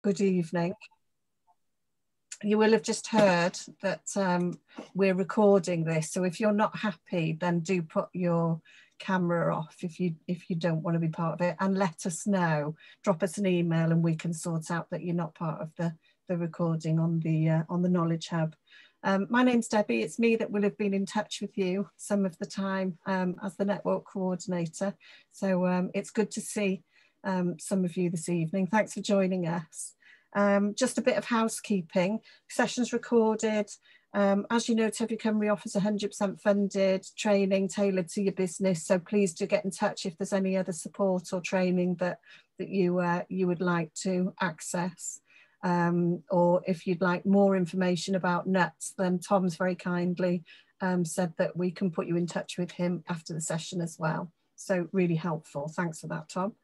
Good evening. You will have just heard that we're recording this, so if you're not happy, then do put your camera off if you don't want to be part of it, and let us know. Drop us an email and we can sort out that you're not part of the recording on the Knowledge Hub. My name's Debbie. It's me that will have been in touch with you some of the time as the network coordinator. So it's good to see some of you this evening. Thanks for joining us. Just a bit of housekeeping. Sessions recorded. As you know, Tyfu Cymru offers 100% funded training tailored to your business. So please do get in touch if there's any other support or training that you would like to access. Or if you'd like more information about nuts, then Tom's very kindly said that we can put you in touch with him after the session as well. So really helpful. Thanks for that, Tom.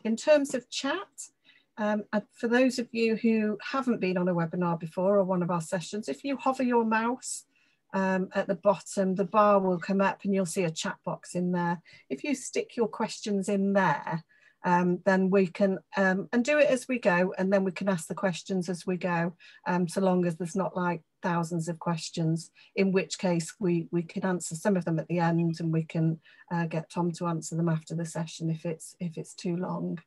In terms of chat, for those of you who haven't been on a webinar before or one of our sessions, if you hover your mouse at the bottom, the bar will come up and you'll see a chat box in there. If you stick your questions in there, then we can, and do it as we go, and then we can ask the questions as we go, so long as there's not like thousands of questions, in which case we can answer some of them at the end, and we can get Tom to answer them after the session if it's too long.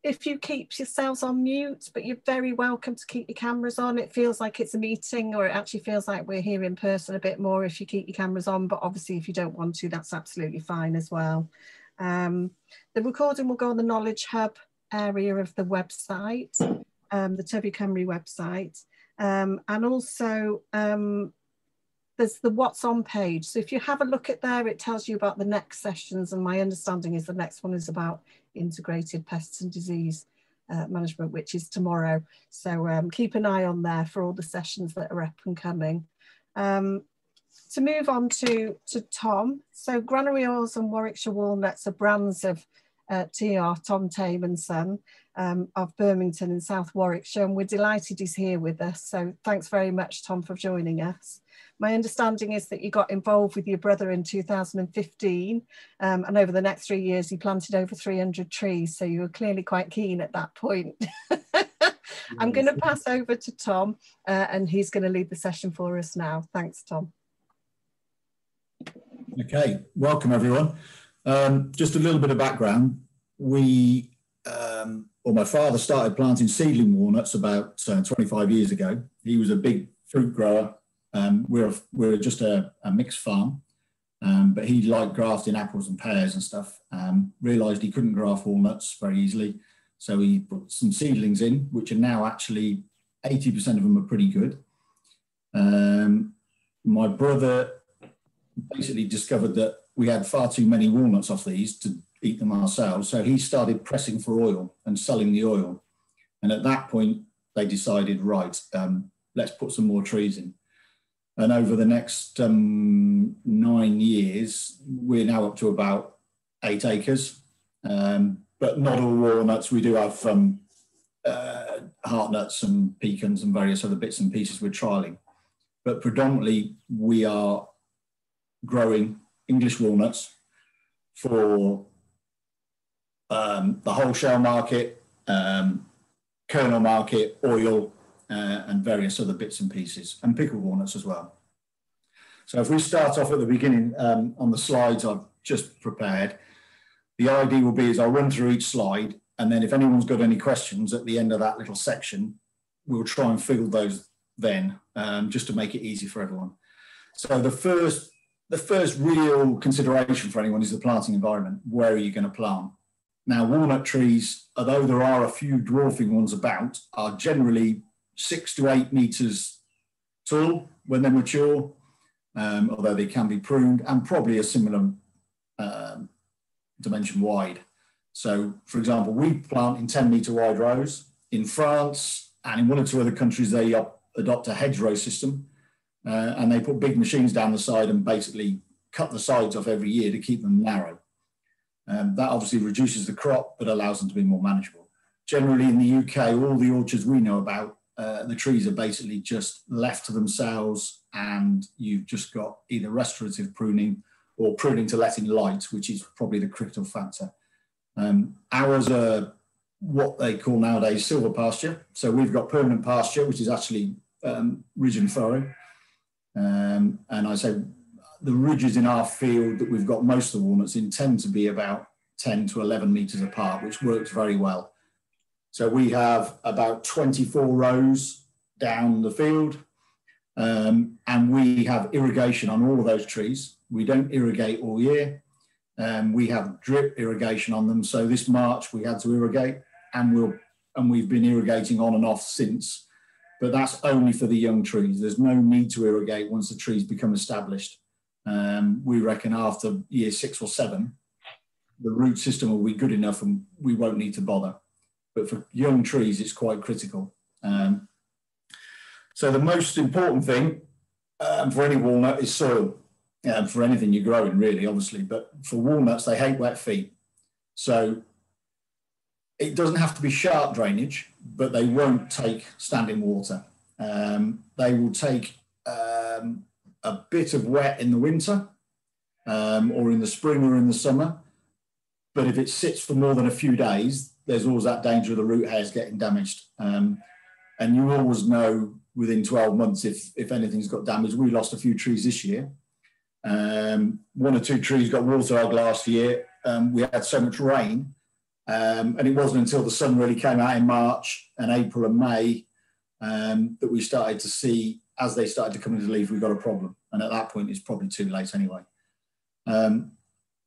If you keep yourselves on mute, but you're very welcome to keep your cameras on. It feels like it's a meeting, or it actually feels like we're here in person a bit more if you keep your cameras on, but obviously if you don't want to, that's absolutely fine as well. The recording will go on the Knowledge Hub area of the website, the Tyfu Cymru website, and also there's the What's On page. So if you have a look at there, it tells you about the next sessions, and my understanding is the next one is about integrated pests and disease management, which is tomorrow. So keep an eye on there for all the sessions that are up and coming. To move on to Tom, so Granary Oils and Warwickshire Walnuts are brands of TR Tame Son of Birmingham in South Warwickshire, and we're delighted he's here with us. So thanks very much, Tom, for joining us. My understanding is that you got involved with your brother in 2015, and over the next 3 years you planted over 300 trees, so you were clearly quite keen at that point. I'm going to pass over to Tom, and he's going to lead the session for us now. Thanks, Tom. Okay, welcome everyone. Just a little bit of background. My father started planting seedling walnuts about 25 years ago. He was a big fruit grower. We're just a mixed farm, but he liked grafting apples and pears and stuff. Realised he couldn't graft walnuts very easily, so he put some seedlings in, which are now actually 80% of them are pretty good. My brother basically discovered that we had far too many walnuts off these to eat them ourselves, so he started pressing for oil and selling the oil. And at that point, they decided, right, let's put some more trees in. And over the next 9 years, we're now up to about 8 acres, but not all walnuts. We do have heartnuts and pecans and various other bits and pieces we're trialing. But predominantly, we are growing English walnuts for the wholesale market, kernel market, oil, and various other bits and pieces, and pickled walnuts as well. So if we start off at the beginning on the slides I've just prepared, the idea will be is I'll run through each slide, and then if anyone's got any questions at the end of that little section, we'll try and fill those then, just to make it easy for everyone. So the first real consideration for anyone is the planting environment. Where are you going to plant? Now, walnut trees, although there are a few dwarfing ones about, are generally 6 to 8 metres tall when they're mature, although they can be pruned, and probably a similar dimension wide. So, for example, we plant in 10-metre wide rows. In France and in 1 or 2 other countries, they adopt a hedgerow system, and they put big machines down the side and basically cut the sides off every year to keep them narrow. That obviously reduces the crop, but allows them to be more manageable. Generally in the UK, all the orchards we know about, the trees are basically just left to themselves, and you've just got either restorative pruning or pruning to let in light, which is probably the critical factor. Ours are what they call nowadays silver pasture. So we've got permanent pasture, which is actually ridge and furrow. And I say the ridges in our field that we've got most of the walnuts in tend to be about 10 to 11 metres apart, which works very well. So we have about 24 rows down the field, and we have irrigation on all of those trees. We don't irrigate all year. We have drip irrigation on them. So this March we had to irrigate, and we've been irrigating on and off since. But that's only for the young trees. There's no need to irrigate once the trees become established. We reckon after year 6 or 7, the root system will be good enough and we won't need to bother. But for young trees, it's quite critical. So the most important thing for any walnut is soil. For anything you're growing, really, obviously. But for walnuts, they hate wet feet. So it doesn't have to be sharp drainage, but they won't take standing water. They will take a bit of wet in the winter or in the spring or in the summer. But if it sits for more than a few days, there's always that danger of the root hairs getting damaged. And you always know within 12 months if anything's got damaged. We lost a few trees this year. 1 or 2 trees got waterlogged last year. We had so much rain. And it wasn't until the sun really came out in March and April and May that we started to see, as they started to come into leaf, we've got a problem. And at that point, it's probably too late anyway.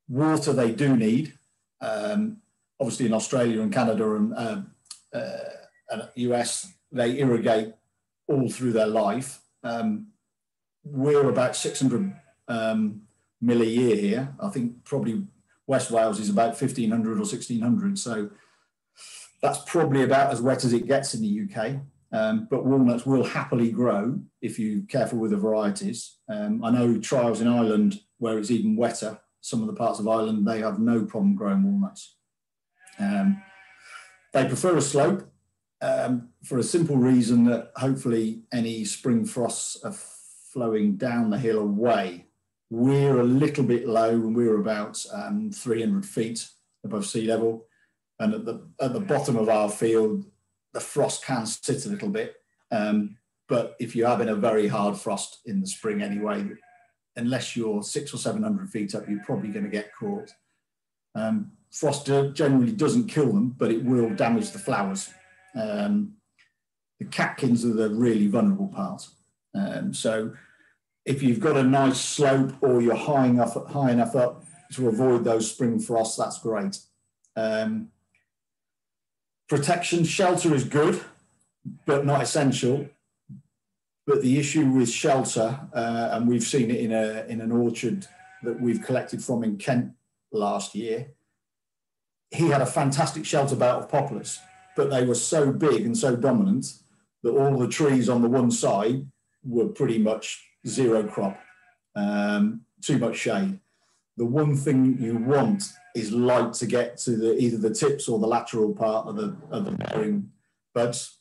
Water they do need. Obviously in Australia and Canada and US, they irrigate all through their life. We're about 600 mil a year here. I think probably West Wales is about 1,500 or 1,600. So that's probably about as wet as it gets in the UK. But walnuts will happily grow if you're careful with the varieties. I know trials in Ireland where it's even wetter, some of the parts of Ireland, they have no problem growing walnuts. They prefer a slope for a simple reason that hopefully any spring frosts are flowing down the hill away. We're a little bit low and we're about 300 feet above sea level. And at the bottom of our field, the frost can sit a little bit. But if you're having a very hard frost in the spring anyway, unless you're 600 or 700 feet up, you're probably going to get caught. Frost generally doesn't kill them, but it will damage the flowers. The catkins are the really vulnerable part. So if you've got a nice slope or you're high enough up to avoid those spring frosts, that's great. Protection, shelter is good, but not essential. But the issue with shelter, and we've seen it in an orchard that we've collected from in Kent last year, he had a fantastic shelter belt of poplars, but they were so big and so dominant that all the trees on the one side were pretty much zero crop, too much shade. The one thing you want is light to get to either the tips or the lateral part of the bearing buds,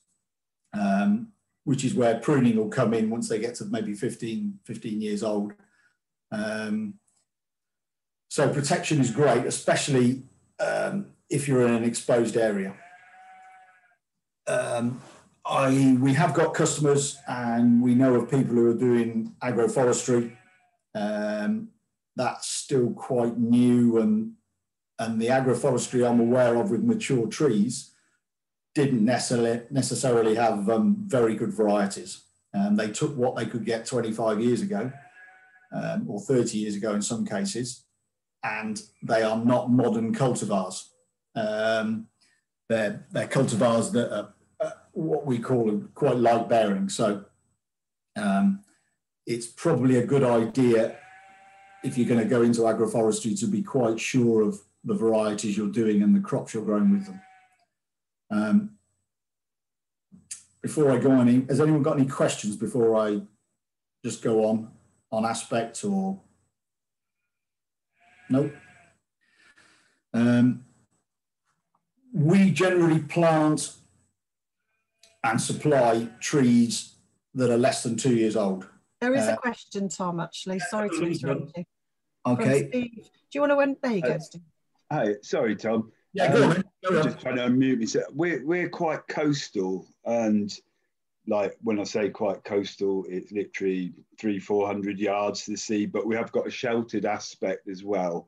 which is where pruning will come in once they get to maybe 15 years old. So protection is great, especially if you're in an exposed area. We have got customers and we know of people who are doing agroforestry. That's still quite new, and the agroforestry I'm aware of with mature trees didn't necessarily have very good varieties. They took what they could get 25 years ago, or 30 years ago in some cases, and they are not modern cultivars. They're cultivars that are what we call quite light bearing. So it's probably a good idea if you're going to go into agroforestry to be quite sure of the varieties you're doing and the crops you're growing with them. Before I go on, has anyone got any questions before I just go on aspect or? No? We generally plant and supply trees that are less than 2 years old. There is a question, Tom, actually. Sorry to interrupt you. Okay. Steve. Do you want to win? There you go, Steve. Hi, sorry, Tom. Yeah, go on. I'm just trying to unmute myself. We're quite coastal, and like when I say quite coastal, it's literally 300-400 yards to the sea, but we have got a sheltered aspect as well.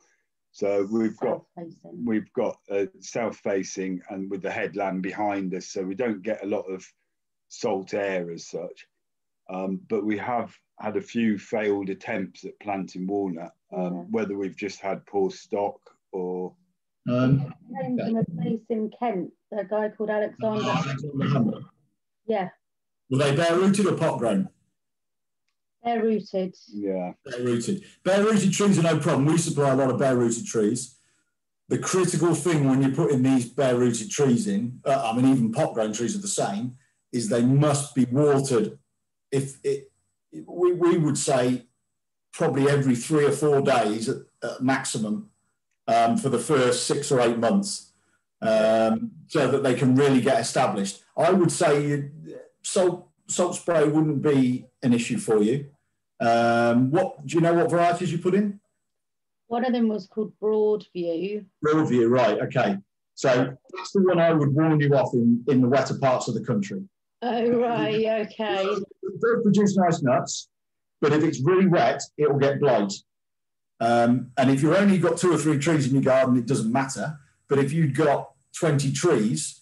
So we've got south facing and with the headland behind us, so we don't get a lot of salt air as such. But we have had a few failed attempts at planting walnut, whether we've just had poor stock or. Came from a place in Kent, a guy called Alexander. Yeah. Were they bare rooted or pot grown? Bare rooted. Yeah. Bare rooted. Bare rooted trees are no problem. We supply a lot of bare rooted trees. The critical thing when you're putting these bare rooted trees in, I mean, even pot grown trees are the same, is they must be watered. We would say probably every 3 or 4 days at maximum for the first 6 or 8 months, so that they can really get established. I would say salt spray wouldn't be an issue for you. What do you know? What varieties you put in? One of them was called Broadview. Broadview, right? Okay, so that's the one I would warn you off in the wetter parts of the country. Oh right, okay. It does produce nice nuts, but if it's really wet, it will get blight. And if you've only got 2 or 3 trees in your garden, it doesn't matter. But if you've got 20 trees,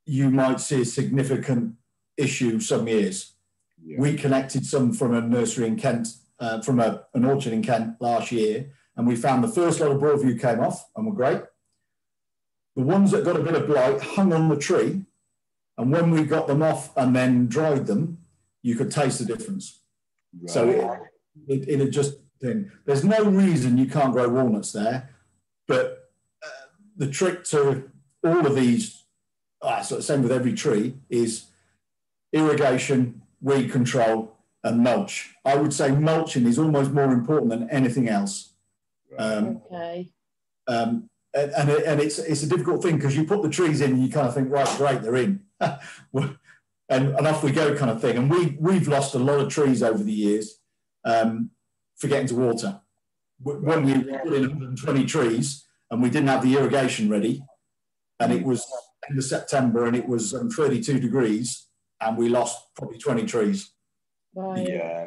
you might see a significant issue some years. Yeah. We connected some from a nursery in Kent, from an orchard in Kent last year, and we found the first lot of Broadview came off and were great. The ones that got a bit of blight hung on the tree, and when we got them off and then dried them, you could taste the difference. Right. So it had just been, there's no reason you can't grow walnuts there, but the trick to all of these, so same with every tree, is irrigation, weed control, and mulch. I would say mulching is almost more important than anything else. Okay. And it's a difficult thing because you put the trees in and you kind of think, right, great, they're in. and off we go kind of thing. And we've lost a lot of trees over the years forgetting to water. One year we put in 120 trees and we didn't have the irrigation ready. And it was end of September and it was 32 degrees and we lost probably 20 trees. Right. Yeah,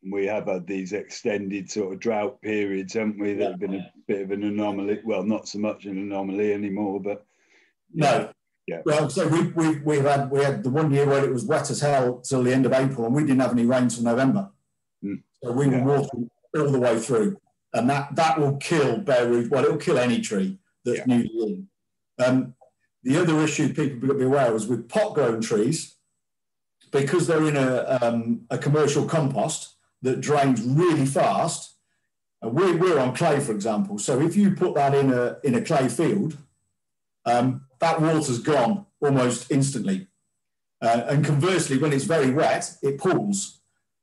we have had these extended sort of drought periods, haven't we? That have been a bit of an anomaly. Well, not so much an anomaly anymore, but no. Yeah. Well, so we had the one year where it was wet as hell till the end of April, and we didn't have any rain till November. So we were watering all the way through, and that will kill bare root. Well, it will kill any tree that's newly in. The other issue people have got to be aware of is with pot grown trees, because they're in a commercial compost that drains really fast. We're on clay, for example. So if you put that in a clay field, that water's gone almost instantly. And conversely, when it's very wet, it pools.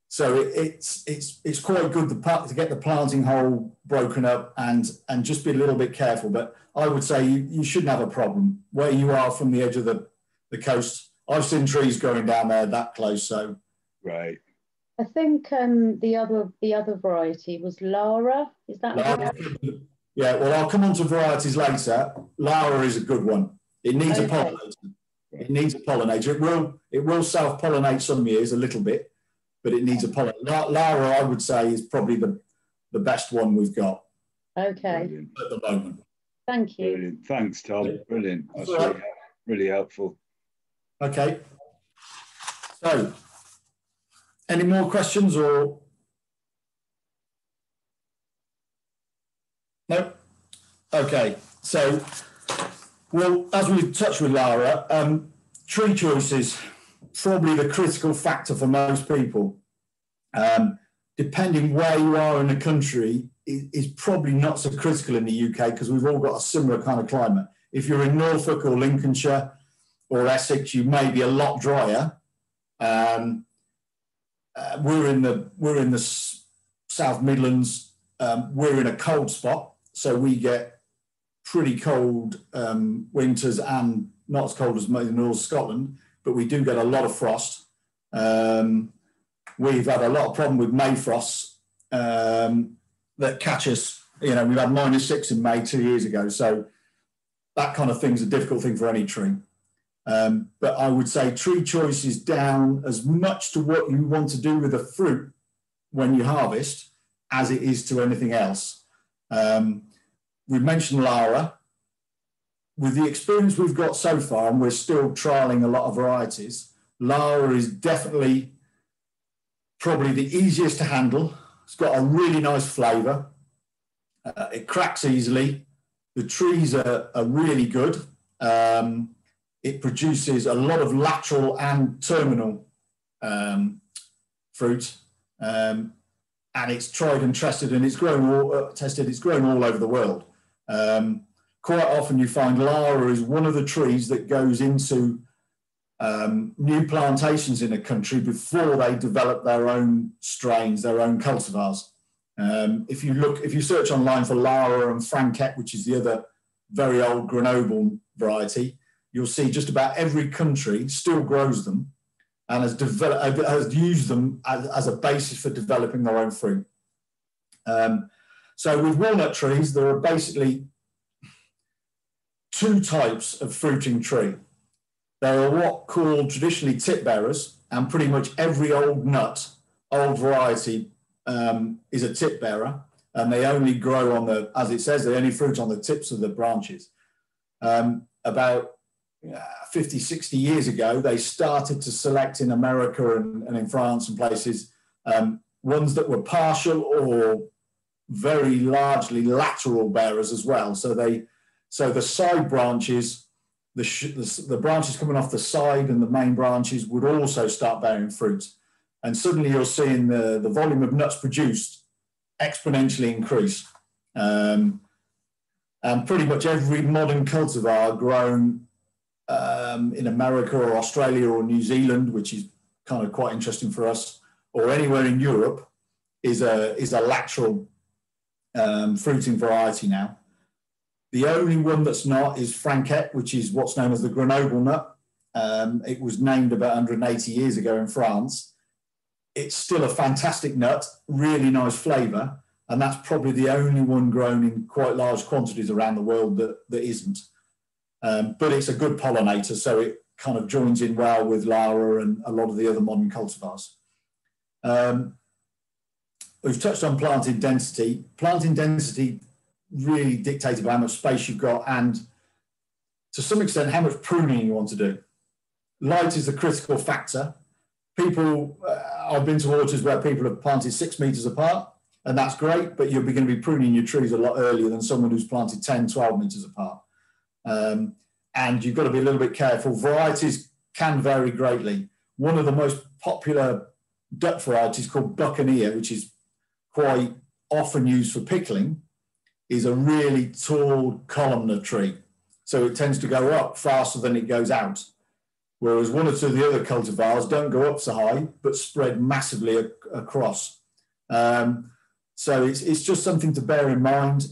So it's quite good to get the planting hole broken up and just be a little bit careful. But I would say you shouldn't have a problem where you are from the edge of the coast. I've seen trees growing down there that close. So right. I think the other variety was Lara. Is that Lara? Yeah, well, I'll come on to varieties later. Lara is a good one. It needs a pollinator. It needs a pollinator. It will self-pollinate some years a little bit, but it needs a pollinator. Lara, I would say, is probably the best one we've got. Okay. Brilliant. At the moment. Thank you. Brilliant. Thanks, Tom. Brilliant. That's really helpful. Okay. So, any more questions or? No? Okay. So, well, as we've touched with Lara, tree choice is probably the critical factor for most people. Depending where you are in the country is probably not so critical in the UK because we've all got a similar kind of climate. If you're in Norfolk or Lincolnshire or Essex, you may be a lot drier. We're in the South Midlands. We're in a cold spot, so we get pretty cold winters and not as cold as North Scotland, but we do get a lot of frost. We've had a lot of problem with May frosts that catch us. You know, we've had -6 in May 2 years ago. So that kind of thing is a difficult thing for any tree. But I would say tree choice is down as much to what you want to do with the fruit when you harvest as it is to anything else. We've mentioned Lara. With the experience we've got so far, and we're still trialing a lot of varieties, Lara is definitely probably the easiest to handle. It's got a really nice flavour. It cracks easily. The trees are really good. It produces a lot of lateral and terminal fruit, and it's tried and tested, and it's grown all over the world. Quite often you find Lara is one of the trees that goes into new plantations in a country before they develop their own strains, their own cultivars. If you search online for Lara and Franquette, which is the other very old Grenoble variety, you'll see just about every country still grows them and has used them as a basis for developing their own fruit. So with walnut trees, there are basically two types of fruiting tree. There are what called traditionally tip bearers, and pretty much every old nut, old variety is a tip bearer, and they only grow on the, as it says, they only fruit on the tips of the branches. About 50, 60 years ago, they started to select in America and in France and places, ones that were partial or very largely lateral bearers as well. So the side branches, the branches coming off the side and the main branches would also start bearing fruit. And suddenly you're seeing the volume of nuts produced exponentially increase. And pretty much every modern cultivar grown in America or Australia or New Zealand, which is kind of quite interesting for us, or anywhere in Europe, is a lateral fruiting variety now. The only one that's not is Franquette, which is what's known as the Grenoble Nut. It was named about 180 years ago in France. It's still a fantastic nut, really nice flavour, and that's probably the only one grown in quite large quantities around the world that isn't. But it's a good pollinator, so it kind of joins in well with Lara and a lot of the other modern cultivars. We've touched on planting density. Planting density really dictates how much space you've got and, to some extent, how much pruning you want to do. Light is the critical factor. I've been to orchards where people have planted 6 metres apart, and that's great, but you're going to be pruning your trees a lot earlier than someone who's planted 10, 12 metres apart. And you've got to be a little bit careful. Varieties can vary greatly. One of the most popular Dutch varieties called Buccaneer, which is quite often used for pickling, is a really tall columnar tree. So it tends to go up faster than it goes out. Whereas one or two of the other cultivars don't go up so high, but spread massively across. So it's just something to bear in mind.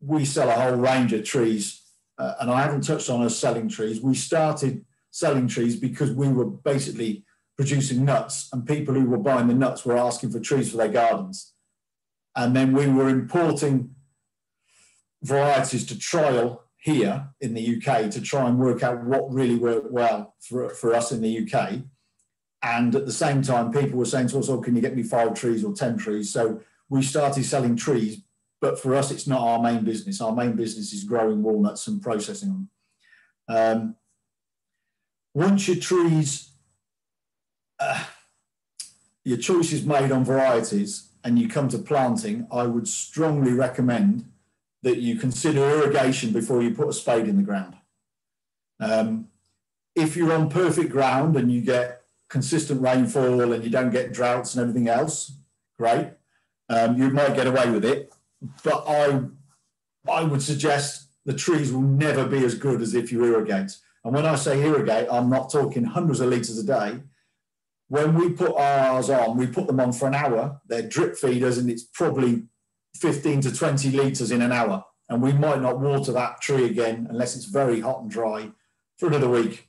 We sell a whole range of trees, and I haven't touched on us selling trees. We started selling trees because we were basically producing nuts, and people who were buying the nuts were asking for trees for their gardens. And then we were importing varieties to trial here in the UK to try and work out what really worked well for us in the UK. And at the same time, people were saying to us, oh, can you get me 5 trees or 10 trees? So we started selling trees, but for us, it's not our main business. Our main business is growing walnuts and processing them. Once your trees, your choice is made on varieties and you come to planting, I would strongly recommend that you consider irrigation before you put a spade in the ground. If you're on perfect ground and you get consistent rainfall and you don't get droughts and everything else, great. You might get away with it, but I would suggest the trees will never be as good as if you irrigate. And when I say irrigate, I'm not talking hundreds of litres a day. When we put ours on, we put them on for an hour. They're drip feeders, and it's probably 15 to 20 litres in an hour. And we might not water that tree again unless it's very hot and dry for another week.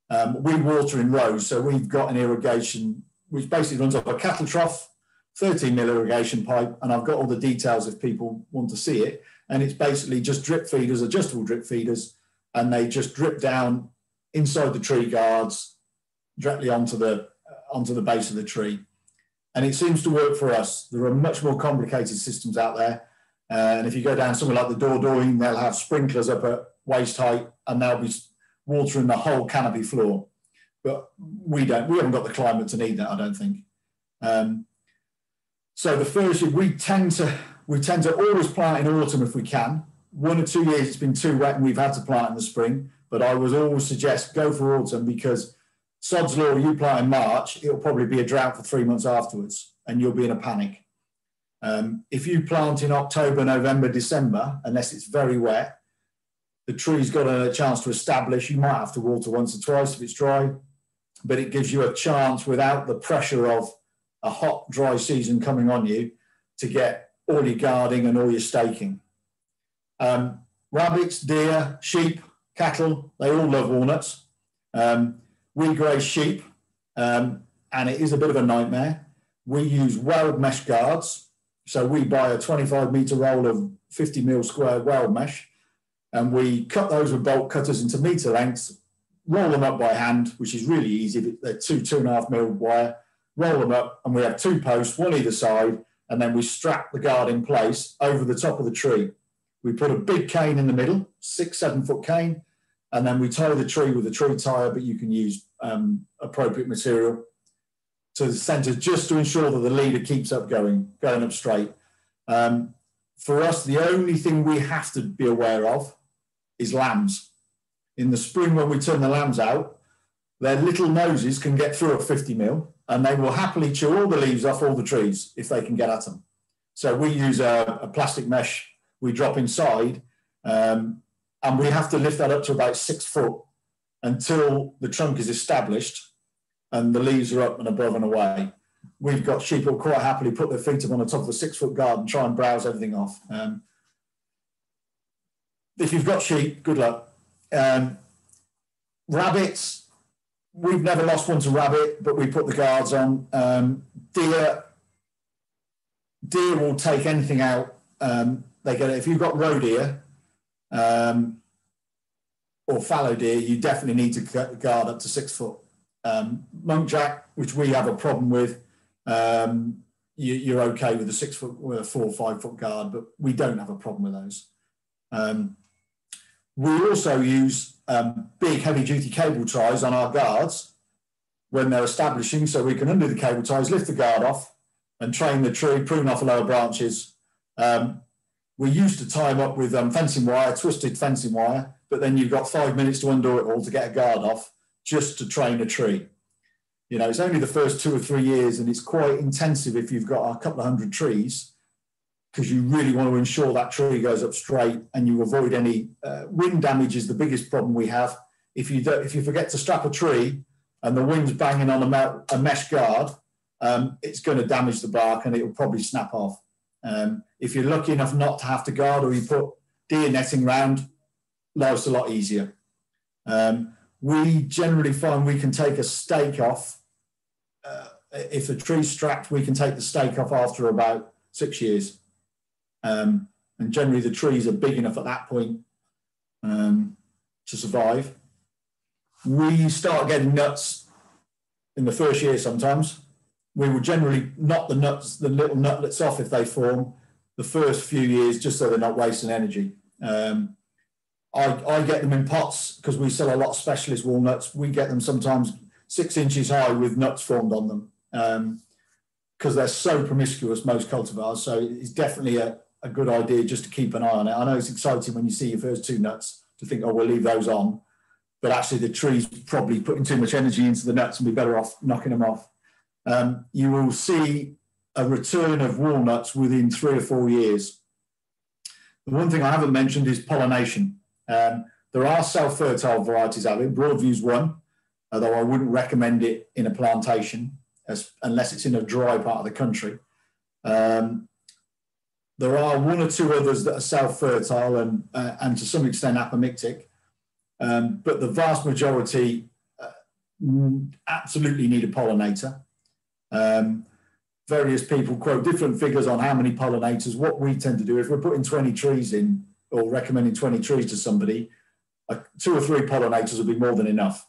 We water in rows, so we've got an irrigation which basically runs off a cattle trough, 13 mil irrigation pipe, and I've got all the details if people want to see it. and it's basically just drip feeders, adjustable drip feeders, and they just drip down inside the tree guards directly onto the base of the tree. And it seems to work for us. There are much more complicated systems out there. And if you go down somewhere like the Dordogne, they'll have sprinklers up at waist height and they'll be watering the whole canopy floor. But we haven't got the climate to need that, I don't think. So the first year, we tend to always plant in autumn if we can. 1 or 2 years it's been too wet and we've had to plant in the spring, but I would always suggest go for autumn, because sod's law, you plant in March, it'll probably be a drought for 3 months afterwards and you'll be in a panic. If you plant in October, November, December, unless it's very wet, the tree's got a chance to establish. You might have to water once or twice if it's dry, but it gives you a chance without the pressure of a hot, dry season coming on you to get all your guarding and all your staking. Rabbits, deer, sheep, cattle, they all love walnuts. We graze sheep, and it is a bit of a nightmare. We use weld mesh guards. So we buy a 25-metre roll of 50 mil square weld mesh, and we cut those with bolt cutters into metre lengths, roll them up by hand, which is really easy. They're 2.5 mil wire, roll them up, and we have 2 posts, one either side, and then we strap the guard in place over the top of the tree. We put a big cane in the middle, 6-7 foot cane, and then we tie the tree with a tree tire, but you can use appropriate material to the centre just to ensure that the leader keeps up going up straight. For us, the only thing we have to be aware of is lambs. In the spring, when we turn the lambs out, their little noses can get through a 50 mil and they will happily chew all the leaves off all the trees if they can get at them. So we use a plastic mesh we drop inside, and we have to lift that up to about 6 foot until the trunk is established and the leaves are up and above and away. We've got sheep who will quite happily put their feet up on the top of a 6 foot guard and try and browse everything off. If you've got sheep, good luck. Rabbits, we've never lost one to rabbit, but we put the guards on. Deer will take anything out. They get it. If you've got roe deer or fallow deer, you definitely need to guard up to 6 foot. Munkjack, which we have a problem with, you're okay with a 6 foot, with a 4 or 5 foot guard, but we don't have a problem with those. We also use big heavy duty cable ties on our guards when they're establishing, so we can undo the cable ties, lift the guard off and train the tree, prune off the lower branches. We used to tie them up with fencing wire, twisted fencing wire, but then you've got 5 minutes to undo it all to get a guard off just to train a tree. You know, it's only the first 2 or 3 years and it's quite intensive if you've got a couple of 100 trees, because you really want to ensure that tree goes up straight and you avoid any wind damage is the biggest problem we have. If you forget to strap a tree and the wind's banging on a mesh guard, it's going to damage the bark and it will probably snap off. If you're lucky enough not to have to guard, or you put deer netting round, life's a lot easier. We generally find we can take a stake off. If the tree's strapped, we can take the stake off after about 6 years. And generally the trees are big enough at that point to survive. We start getting nuts in the first year sometimes. We will generally knock the little nutlets off if they form the first few years, just so they're not wasting energy. I get them in pots because we sell a lot of specialist walnuts. We get them sometimes 6 inches high with nuts formed on them because they're so promiscuous, most cultivars. So it's definitely a good idea just to keep an eye on it. I know it's exciting when you see your first 2 nuts to think, oh, we'll leave those on. But actually the tree's probably putting too much energy into the nuts and we're better off knocking them off. You will see a return of walnuts within 3 or 4 years. The one thing I haven't mentioned is pollination. There are self-fertile varieties out there. Broadview's one, although I wouldn't recommend it in a plantation unless it's in a dry part of the country. There are 1 or 2 others that are self-fertile and to some extent apomictic, but the vast majority absolutely need a pollinator. various people quote different figures on how many pollinators. What we tend to do, if we're putting 20 trees in or recommending 20 trees to somebody, 2 or 3 pollinators will be more than enough.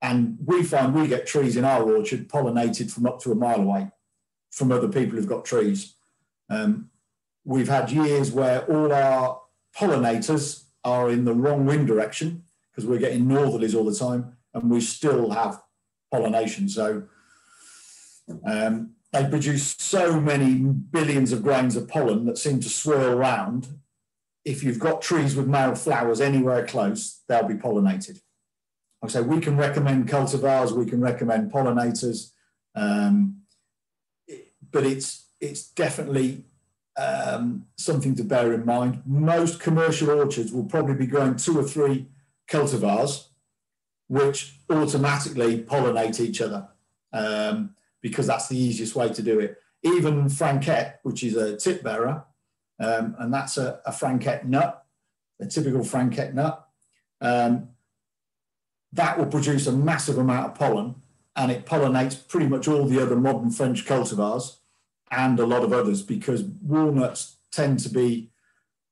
And we find we get trees in our orchard pollinated from up to a mile away from other people who've got trees. We've had years where all our pollinators are in the wrong wind direction because we're getting northerlies all the time, and we still have pollination. So they produce so many billions of grains of pollen that seem to swirl around. If you've got trees with male flowers anywhere close, they'll be pollinated. Like I say, we can recommend cultivars, we can recommend pollinators, but it's definitely something to bear in mind. Most commercial orchards will probably be growing 2 or 3 cultivars, which automatically pollinate each other, because that's the easiest way to do it. Even franquette, which is a tip bearer, and that's a franquette nut, a typical franquette nut, that will produce a massive amount of pollen, and it pollinates pretty much all the other modern French cultivars and a lot of others, because walnuts tend to be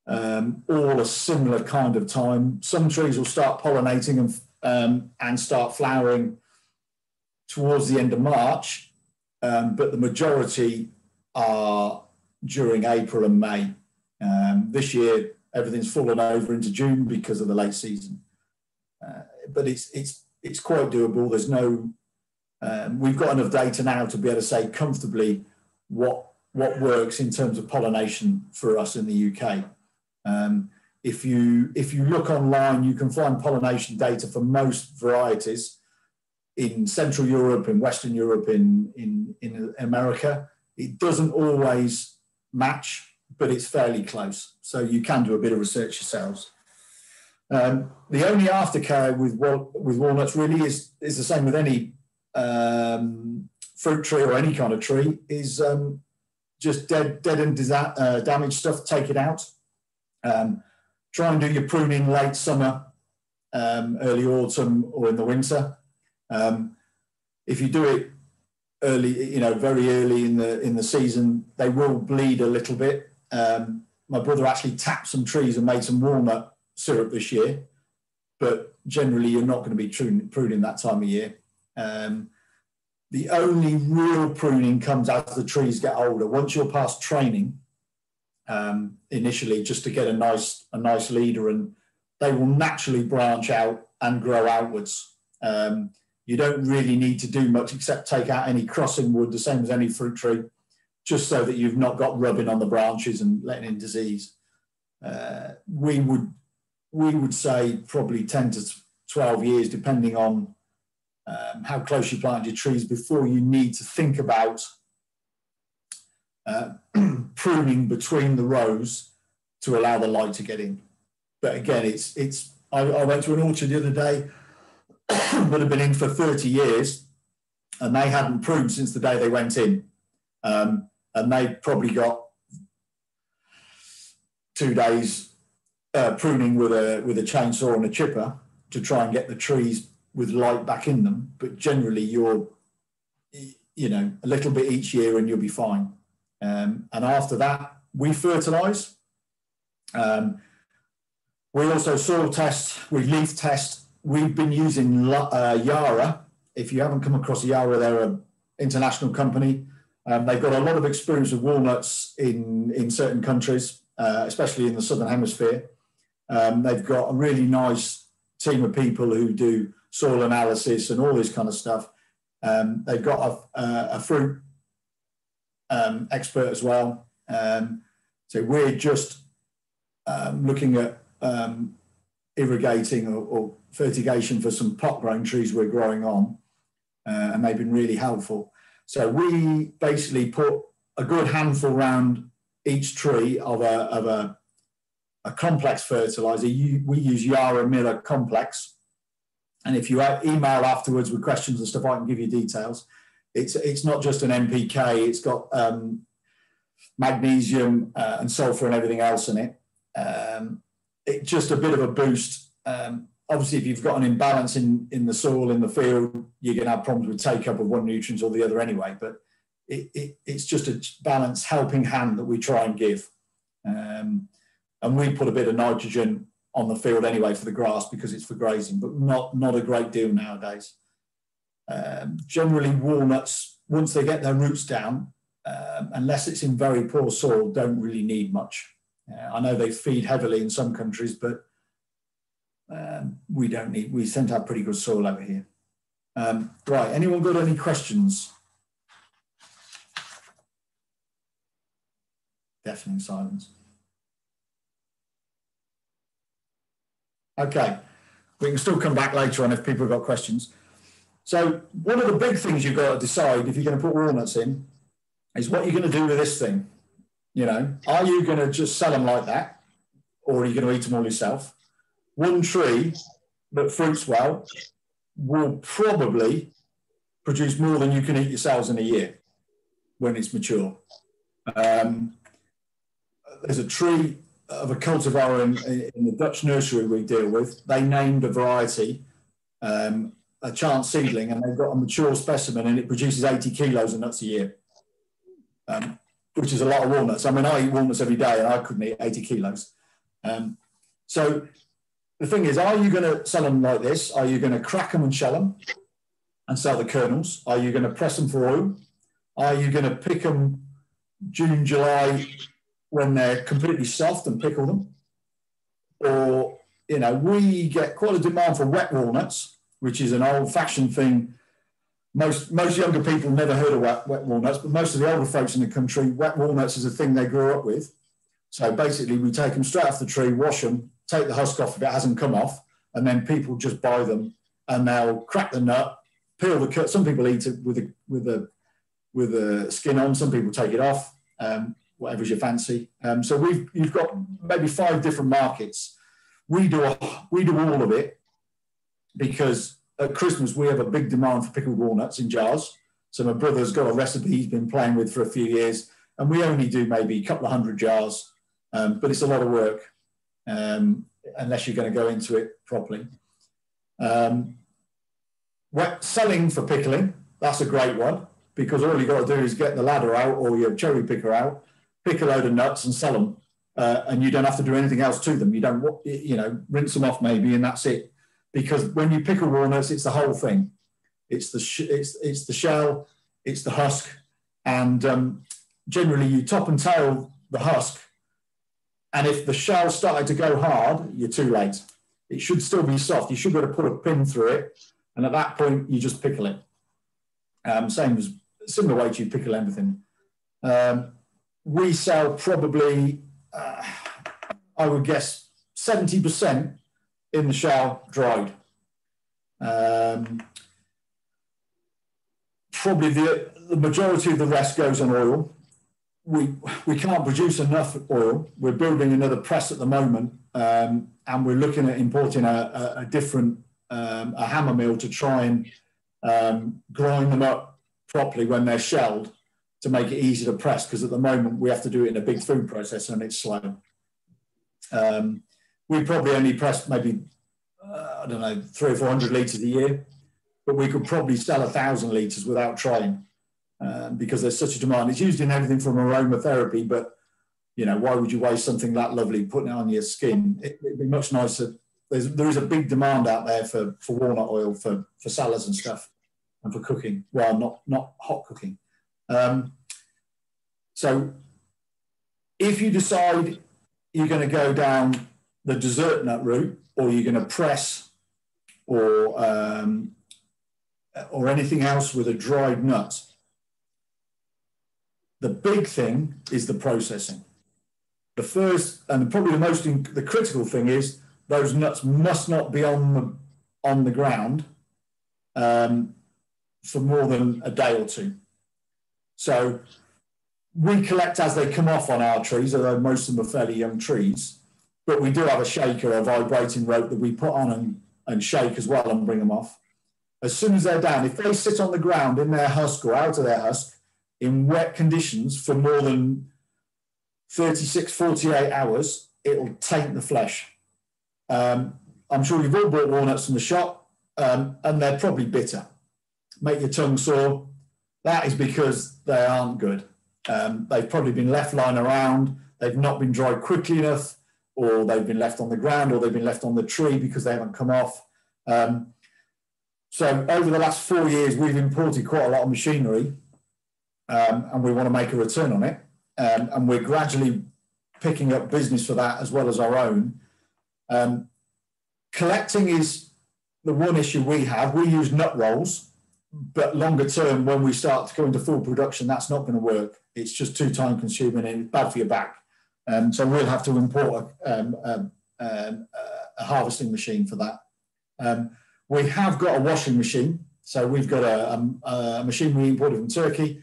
all a similar kind of time. Some trees will start pollinating and start flowering towards the end of March, but the majority are during April and May. This year, everything's fallen over into June because of the late season. But it's quite doable. There's no, we've got enough data now to be able to say comfortably what works in terms of pollination for us in the UK. If you look online, you can find pollination data for most varieties in Central Europe, in Western Europe, in America. It doesn't always match, but it's fairly close. So you can do a bit of research yourselves. The only aftercare with walnuts really is the same with any fruit tree or any kind of tree, is just dead and damaged stuff, take it out. Try and do your pruning late summer, early autumn, or in the winter. If you do it early, very early in the season, they will bleed a little bit. My brother actually tapped some trees and made some walnut syrup this year, but generally you're not going to be pruning that time of year. The only real pruning comes as the trees get older. Once you're past training, initially, just to get a nice leader, and they will naturally branch out and grow outwards. You don't really need to do much except take out any crossing wood, the same as any fruit tree, just so that you've not got rubbing on the branches and letting in disease. We would say probably 10 to 12 years, depending on how close you planted your trees, before you need to think about pruning between the rows to allow the light to get in. But again, I went to an orchard the other day that had been in for 30 years, and they hadn't pruned since the day they went in. And they probably got 2 days pruning with a chainsaw and a chipper to try and get the trees with light back in them. But generally you're, a little bit each year and you'll be fine. And after that, we fertilise. We also soil test, we leaf test. We've been using Yara. If you haven't come across Yara, they're an international company. They've got a lot of experience with walnuts in certain countries, especially in the Southern Hemisphere. They've got a really nice team of people who do soil analysis and all this kind of stuff. They've got a fruit expert as well. So we're just looking at irrigating or fertigation for some pot-grown trees we're growing on, and they've been really helpful. So we basically put a good handful around each tree of a complex fertilizer. We use Yara Miller Complex. And if you email afterwards with questions and stuff, I can give you details. It's not just an NPK, it's got magnesium and sulfur and everything else in it. It's just a bit of a boost. Obviously, if you've got an imbalance in the soil, in the field, you're going to have problems with take-up of one nutrient or the other anyway. But it's just a balanced helping hand that we try and give. And we put a bit of nitrogen on the field anyway for the grass because it's for grazing, but not a great deal nowadays. Generally, walnuts, once they get their roots down, unless it's in very poor soil, don't really need much. I know they feed heavily in some countries, but we tend to have pretty good soil over here. Right, anyone got any questions? Deafening silence. Okay, we can still come back later on if people have got questions. So one of the big things you've got to decide if you're going to put walnuts in is what you're going to do with this thing. You know, are you going to just sell them like that, or are you going to eat them all yourself? One tree that fruits well will probably produce more than you can eat yourselves in a year when it's mature. There's a tree of a cultivar in the Dutch nursery we deal with. They named a variety, a chance seedling, and they've got a mature specimen and it produces 80 kilos of nuts a year, which is a lot of walnuts. I mean, I eat walnuts every day and I couldn't eat 80 kilos. So the thing is, are you going to sell them like this? Are you going to crack them and shell them and sell the kernels? Are you going to press them for oil? Are you going to pick them June, July when they're completely soft and pickle them? Or, you know, we get quite a demand for wet walnuts, which is an old-fashioned thing. Most younger people never heard of wet walnuts, but most of the older folks in the country, wet walnuts is a thing they grew up with. So basically, we take them straight off the tree, wash them, take the husk off if it hasn't come off, and then people just buy them and they'll crack the nut, peel the cut. Some people eat it with the skin on. Some people take it off, whatever's your fancy. So you've got maybe 5 different markets. We do all of it because at Christmas we have a big demand for pickled walnuts in jars. So my brother's got a recipe he's been playing with for a few years, and we only do maybe a couple of 100 jars, but it's a lot of work unless you're going to go into it properly. Selling for pickling, that's a great one, because all you've got to do is get the ladder out or your cherry picker out, pick a load of nuts and sell them, and you don't have to do anything else to them. You don't, rinse them off maybe, and that's it. Because when you pickle walnuts, it's the whole thing. It's the shell, it's the husk, and generally you top and tail the husk. And if the shell started to go hard, you're too late. It should still be soft. You should be able to put a pin through it, and at that point you just pickle it. Similar way to you pickle everything. We sell probably, I would guess, 70% in the shell dried. Probably the majority of the rest goes on oil. We can't produce enough oil. We're building another press at the moment, and we're looking at importing a different a hammer mill to try and grind them up properly when they're shelled to make it easy to press, because at the moment we have to do it in a big food processor and it's slow. We probably only press maybe, 300 or 400 litres a year, but we could probably sell 1,000 litres without trying, because there's such a demand. It's used in everything from aromatherapy, but, why would you waste something that lovely, putting it on your skin? It'd be much nicer. There is a big demand out there for walnut oil for salads and stuff and for cooking. Well, not hot cooking. So if you decide you're going to go down the dessert nut route, or you're going to press or anything else with a dried nut, the big thing is the processing. The first and probably the critical thing is those nuts must not be on the ground for more than a day or two. So we collect as they come off on our trees, although most of them are fairly young trees, but we do have a shaker, a vibrating rope that we put on and shake as well and bring them off. As soon as they're down, if they sit on the ground in their husk or out of their husk in wet conditions for more than 36, 48 hours, it'll taint the flesh. I'm sure you've all bought walnuts from the shop, and they're probably bitter. Make your tongue sore. That is because they aren't good. They've probably been left lying around, they've not been dried quickly enough, or they've been left on the ground, or they've been left on the tree because they haven't come off. So over the last 4 years, we've imported quite a lot of machinery, and we want to make a return on it. And we're gradually picking up business for that as well as our own. Collecting is the one issue we have. We use nut rolls, but longer term, when we start to go into full production, that's not going to work. It's just too time consuming and it's bad for your back. So we'll have to import a harvesting machine for that. We have got a washing machine. So we've got a machine we imported from Turkey,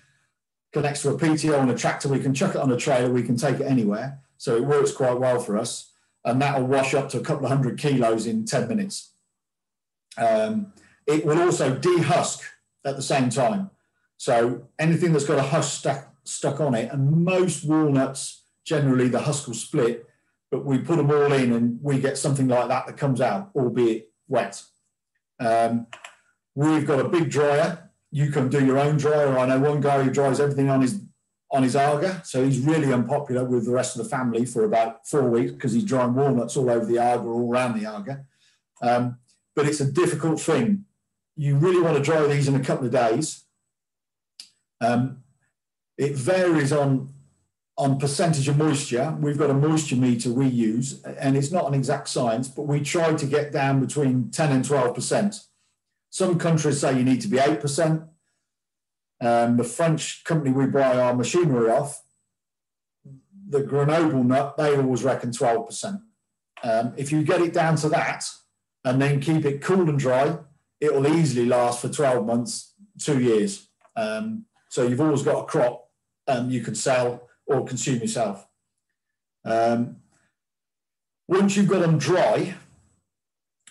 connects to a PTO on a tractor. We can chuck it on a trailer, we can take it anywhere. So it works quite well for us. And that will wash up to a couple of 100 kilos in 10 minutes. It will also dehusk at the same time. So anything that's got a husk stuck on it, and most walnuts, generally the husk will split, but we put them all in and we get something like that that comes out, albeit wet. We've got a big dryer. You can do your own dryer. I know one guy who dries everything on his Arga, so he's really unpopular with the rest of the family for about 4 weeks because he's drying walnuts all over the Arga, all around the Arga. But it's a difficult thing. You really want to dry these in a couple of days. It varies on percentage of moisture. We've got a moisture meter we use, and it's not an exact science, but we try to get down between 10 and 12%. Some countries say you need to be 8%. The French company we buy our machinery off, the Grenoble Nut, they always reckon 12%. If you get it down to that and then keep it cool and dry, it will easily last for 12 months, 2 years. So you've always got a crop you can sell or consume yourself. Once you've got them dry,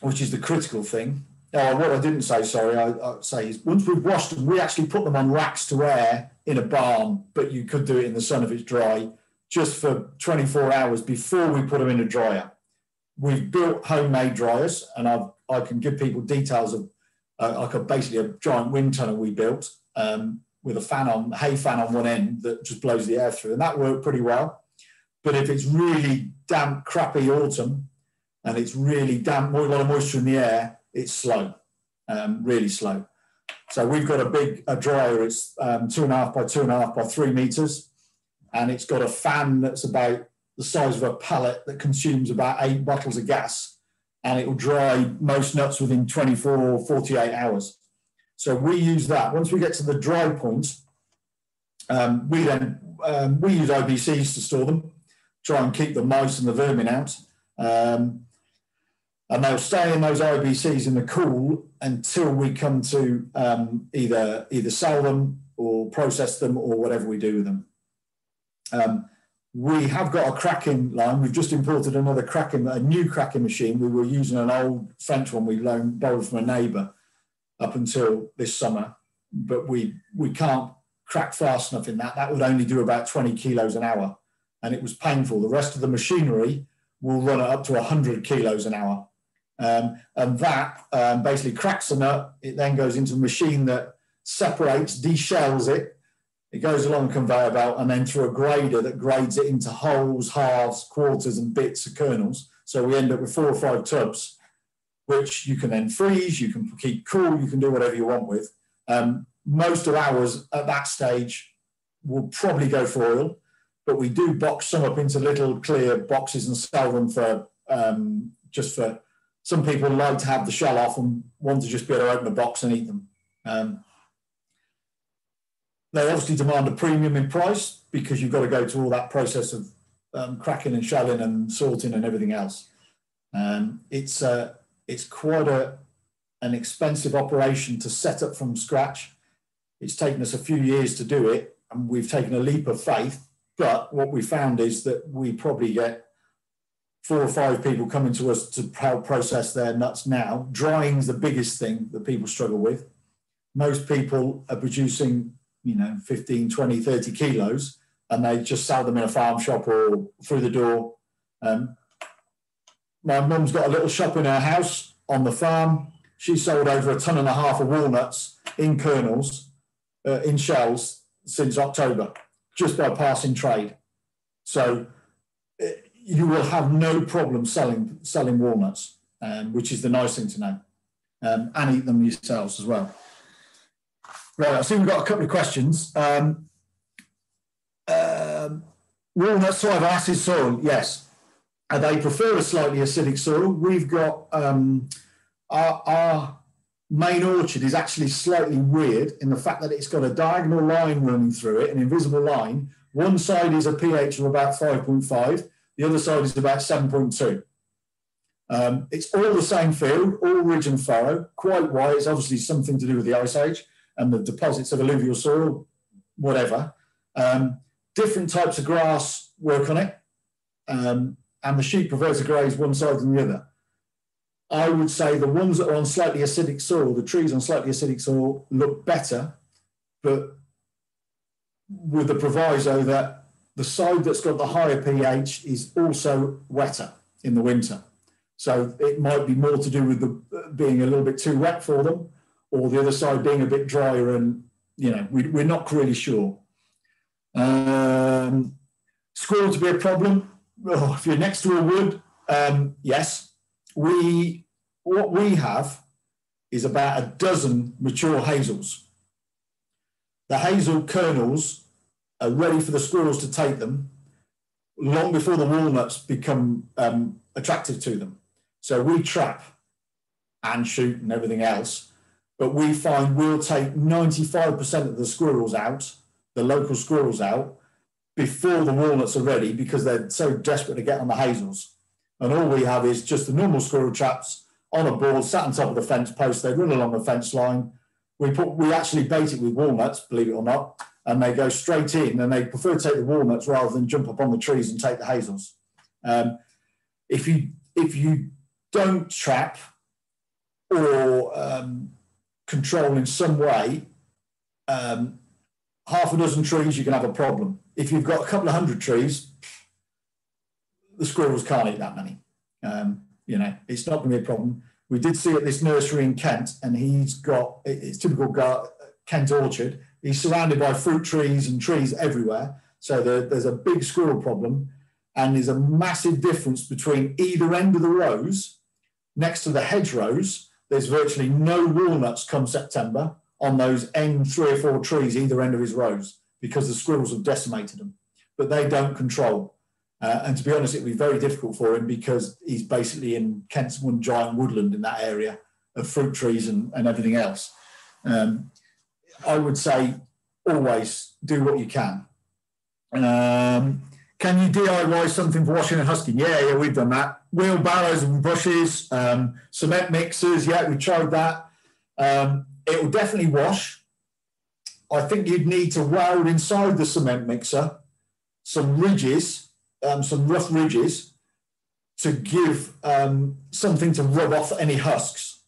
which is the critical thing, what I didn't say, sorry, I'd say is once we've washed them, we actually put them on racks to air in a barn, but you could do it in the sun if it's dry, just for 24 hours before we put them in a dryer. We've built homemade dryers, and I can give people details of basically a giant wind tunnel we built with a hay fan on one end that just blows the air through, and that worked pretty well. But if it's really damp, crappy autumn, and it's really damp, a lot of moisture in the air, it's slow, really slow. So we've got a dryer. It's 2.5 by 2.5 by 3 meters, and it's got a fan that's about the size of a pallet that consumes about 8 bottles of gas, and it will dry most nuts within 24 or 48 hours. So we use that. Once we get to the dry point, we use IBCs to store them, try and keep the mice and the vermin out. And they'll stay in those IBCs in the cool until we come to either sell them or process them or whatever we do with them. We have got a cracking line. We've just imported a new cracking machine. We were using an old French one we borrowed from a neighbour up until this summer, but we can't crack fast enough in that. That would only do about 20 kilos an hour, and it was painful. The rest of the machinery will run it up to 100 kilos an hour. And that basically cracks the nut. It then goes into a machine that separates, deshells it. It goes along a conveyor belt and then through a grader that grades it into wholes, halves, quarters, and bits of kernels. So we end up with 4 or 5 tubs, which you can then freeze, you can keep cool, you can do whatever you want with. Most of ours at that stage will probably go for oil, but we do box some up into little clear boxes and sell them for just for. Some people like to have the shell off and want to just be able to open the box and eat them. They obviously demand a premium in price because you've got to go to all that process of cracking and shelling and sorting and everything else. It's quite an expensive operation to set up from scratch. It's taken us a few years to do it, and we've taken a leap of faith. But what we found is that we probably get 4 or 5 people coming to us to help process their nuts now. Drying's the biggest thing that people struggle with. Most people are producing, 15, 20, 30 kilos, and they just sell them in a farm shop or through the door. My mum's got a little shop in her house on the farm. She sold over 1.5 tons of walnuts in kernels in shells since October, just by passing trade. So you will have no problem selling walnuts, which is the nice thing to know, and eat them yourselves as well. Right, I see we've got a couple of questions. Walnuts thrive on acid soil, yes. They prefer a slightly acidic soil. We've got our main orchard is actually slightly weird in the fact that it's got a diagonal line running through it, an invisible line. One side is a pH of about 5.5, the other side is about 7.2. It's all the same field, all ridge and furrow, quite wide. It's obviously something to do with the Ice Age and the deposits of alluvial soil, whatever. Different types of grass work on it, and the sheep prefers to graze one side than the other. I would say the ones that are on slightly acidic soil, the trees on slightly acidic soil, look better, but with the proviso that the side that's got the higher pH is also wetter in the winter. So it might be more to do with the being a little bit too wet for them, or the other side being a bit drier, and we're not really sure. Squirrel to be a problem. Oh, if you're next to a wood, yes. What we have is about a dozen mature hazels. The hazel kernels are ready for the squirrels to take them long before the walnuts become attractive to them. So we trap and shoot and everything else, but we find we'll take 95% of the squirrels out, the local squirrels out, before the walnuts are ready, because they're so desperate to get on the hazels. And all we have is just the normal squirrel traps on a board, sat on top of the fence post. They run along the fence line. We actually bait it with walnuts, believe it or not, and they go straight in, and they prefer to take the walnuts rather than jump up on the trees and take the hazels. If you don't trap or control in some way, half a dozen trees, you can have a problem. If you've got a couple of hundred trees, the squirrels can't eat that many. It's not going to be a problem. We did see at this nursery in Kent, and it's typical Kent orchard. He's surrounded by fruit trees and trees everywhere. So there's a big squirrel problem, and there's a massive difference between either end of the rows. Next to the hedgerows, there's virtually no walnuts come September on those end 3 or 4 trees either end of his rows, because the squirrels have decimated them, but they don't control. And to be honest, it'd be very difficult for him, because he's basically in Kent's one giant woodland in that area of fruit trees and everything else. I would say always do what you can. Can you DIY something for washing and husking? Yeah, we've done that. Wheelbarrows and brushes, cement mixers. Yeah, we tried that. It will definitely wash. I think you'd need to weld inside the cement mixer some ridges, some rough ridges, to give something to rub off any husks.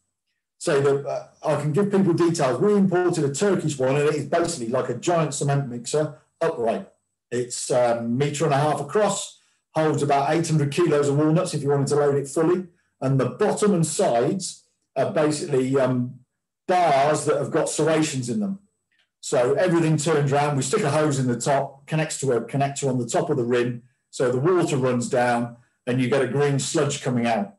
So that I can give people details. We imported a Turkish one, and it is basically like a giant cement mixer upright. It's 1.5 meters across, holds about 800 kilos of walnuts if you wanted to load it fully. And the bottom and sides are basically bars that have got serrations in them. So everything turns around. We stick a hose in the top, connects to a connector on the top of the rim, so the water runs down and you get a green sludge coming out.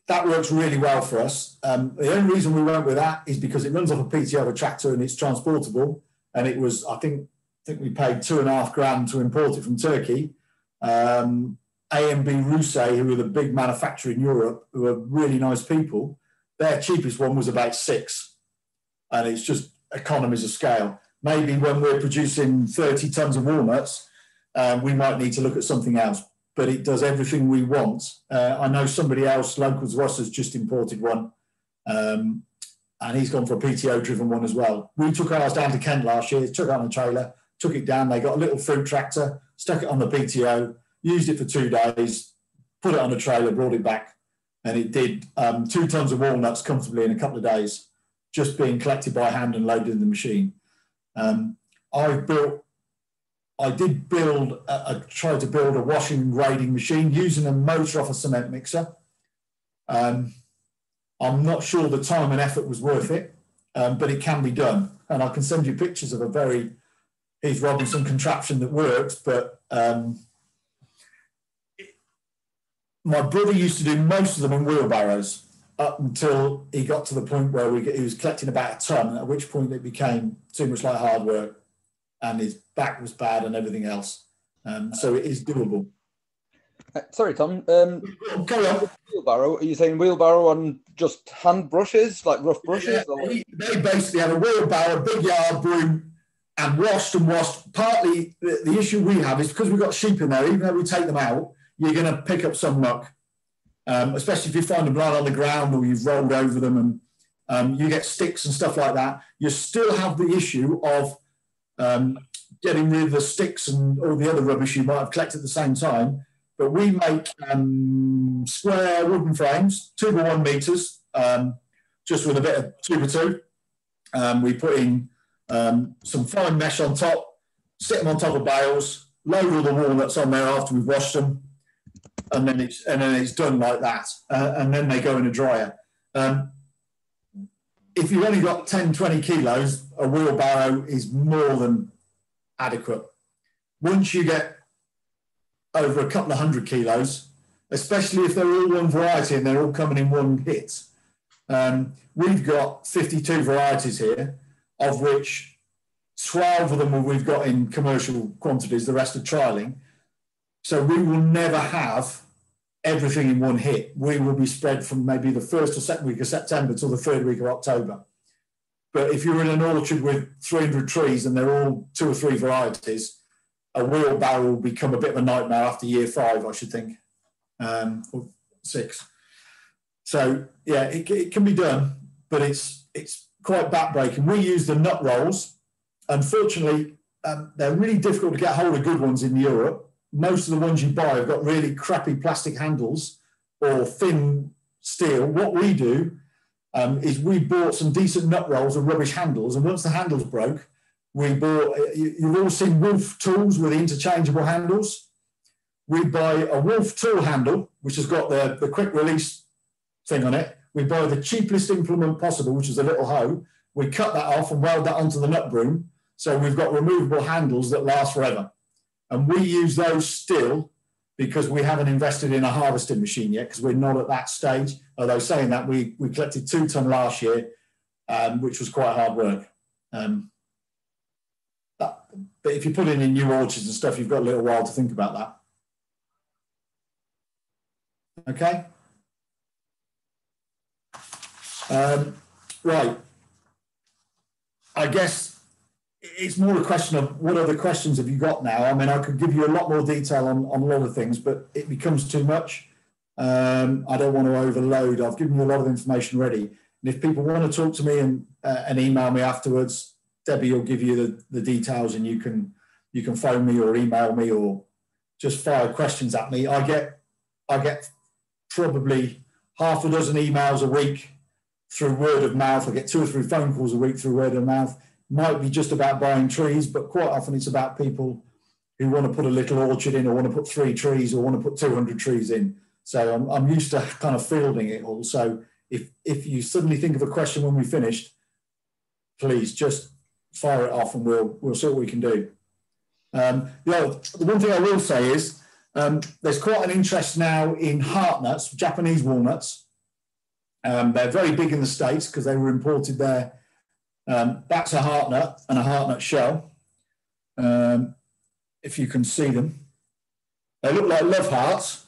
That works really well for us. The only reason we went with that is because it runs off a PTO, a tractor, and it's transportable. And it was, I think we paid $2,500 to import it from Turkey. A&B Rousse, who are the big manufacturer in Europe, who are really nice people, their cheapest one was about $6,000. And it's just economies of scale. Maybe when we're producing 30 tons of walnuts, we might need to look at something else, but it does everything we want. I know somebody else, local to us, has just imported one, and he's gone for a PTO-driven one as well. We took ours down to Kent last year, took it on a trailer, took it down. They got a little fruit tractor, stuck it on the PTO, used it for 2 days, put it on a trailer, brought it back, and it did 2 tons of walnuts comfortably in a couple of days, just being collected by hand and loaded in the machine. I tried to build a washing and grading machine using a motor off a cement mixer. I'm not sure the time and effort was worth it. but it can be done. And I can send you pictures of a very Heath Robinson contraption that works, but my brother used to do most of them in wheelbarrows up until he got to the point where he was collecting about a ton, at which point it became too much like hard work and his back was bad and everything else. So it is doable. Sorry, Tom. Carry on. Wheelbarrow, are you saying wheelbarrow on just hand brushes, like rough brushes? Yeah, or? They basically have a wheelbarrow, a big yard broom, and washed. Partly the issue we have is because we've got sheep in there, even though we take them out, you're going to pick up some muck, especially if you find them lying on the ground or you've rolled over them and you get sticks and stuff like that. You still have the issue of getting rid of the sticks and all the other rubbish you might have collected at the same time. But we make square wooden frames, 2x1 meters, just with a bit of 2x2. We put in some fine mesh on top, sit them on top of bales, load all the walnuts on there after we've washed them, and then it's done like that. And then they go in a dryer. If you've only got 10, 20 kilos, a wheelbarrow is more than adequate. Once you get over a couple of 100 kilos, especially if they're all one variety and they're all coming in one hit. We've got 52 varieties here, of which 12 of them we've got in commercial quantities, the rest are trialling. So we will never have everything in one hit. We will be spread from maybe the first or second week of September till the third week of October. But if you're in an orchard with 300 trees and they're all 2 or 3 varieties, a wheelbarrow will become a bit of a nightmare after year 5, I should think, or 6. So yeah, it can be done, but it's quite backbreaking. We use the nut rolls. Unfortunately, they're really difficult to get hold of good ones in Europe. Most of the ones you buy have got really crappy plastic handles or thin steel. What we do is we bought some decent nut rolls and rubbish handles, and once the handles broke, we bought, you've all seen Wolf tools with interchangeable handles. We buy a Wolf tool handle, which has got the quick release thing on it. We buy the cheapest implement possible, which is a little hoe. We cut that off and weld that onto the nut broom. So we've got removable handles that last forever. And we use those still because we haven't invested in a harvesting machine yet, because we're not at that stage. Although saying that, we collected 2 ton last year, which was quite hard work. But if you put in new orchards and stuff, you've got a little while to think about that. Okay. Right. I guess it's more a question of what other questions have you got now? I mean, I could give you a lot more detail on a lot of things, but it becomes too much. I don't want to overload. I've given you a lot of information already. And if people want to talk to me and email me afterwards, Debbie will give you the details, and you can phone me or email me or just fire questions at me. I get probably half a dozen emails a week through word of mouth. I get 2 or 3 phone calls a week through word of mouth. Might be just about buying trees, but quite often it's about people who want to put a little orchard in, or want to put 3 trees, or want to put 200 trees in. So I'm used to kind of fielding it all. So if you suddenly think of a question when we finished, please just fire it off and we'll see what we can do. The one thing I will say is there's quite an interest now in heartnuts, Japanese walnuts. They're very big in the States because they were imported there. That's a heartnut and a heartnut shell. If you can see them, they look like love hearts.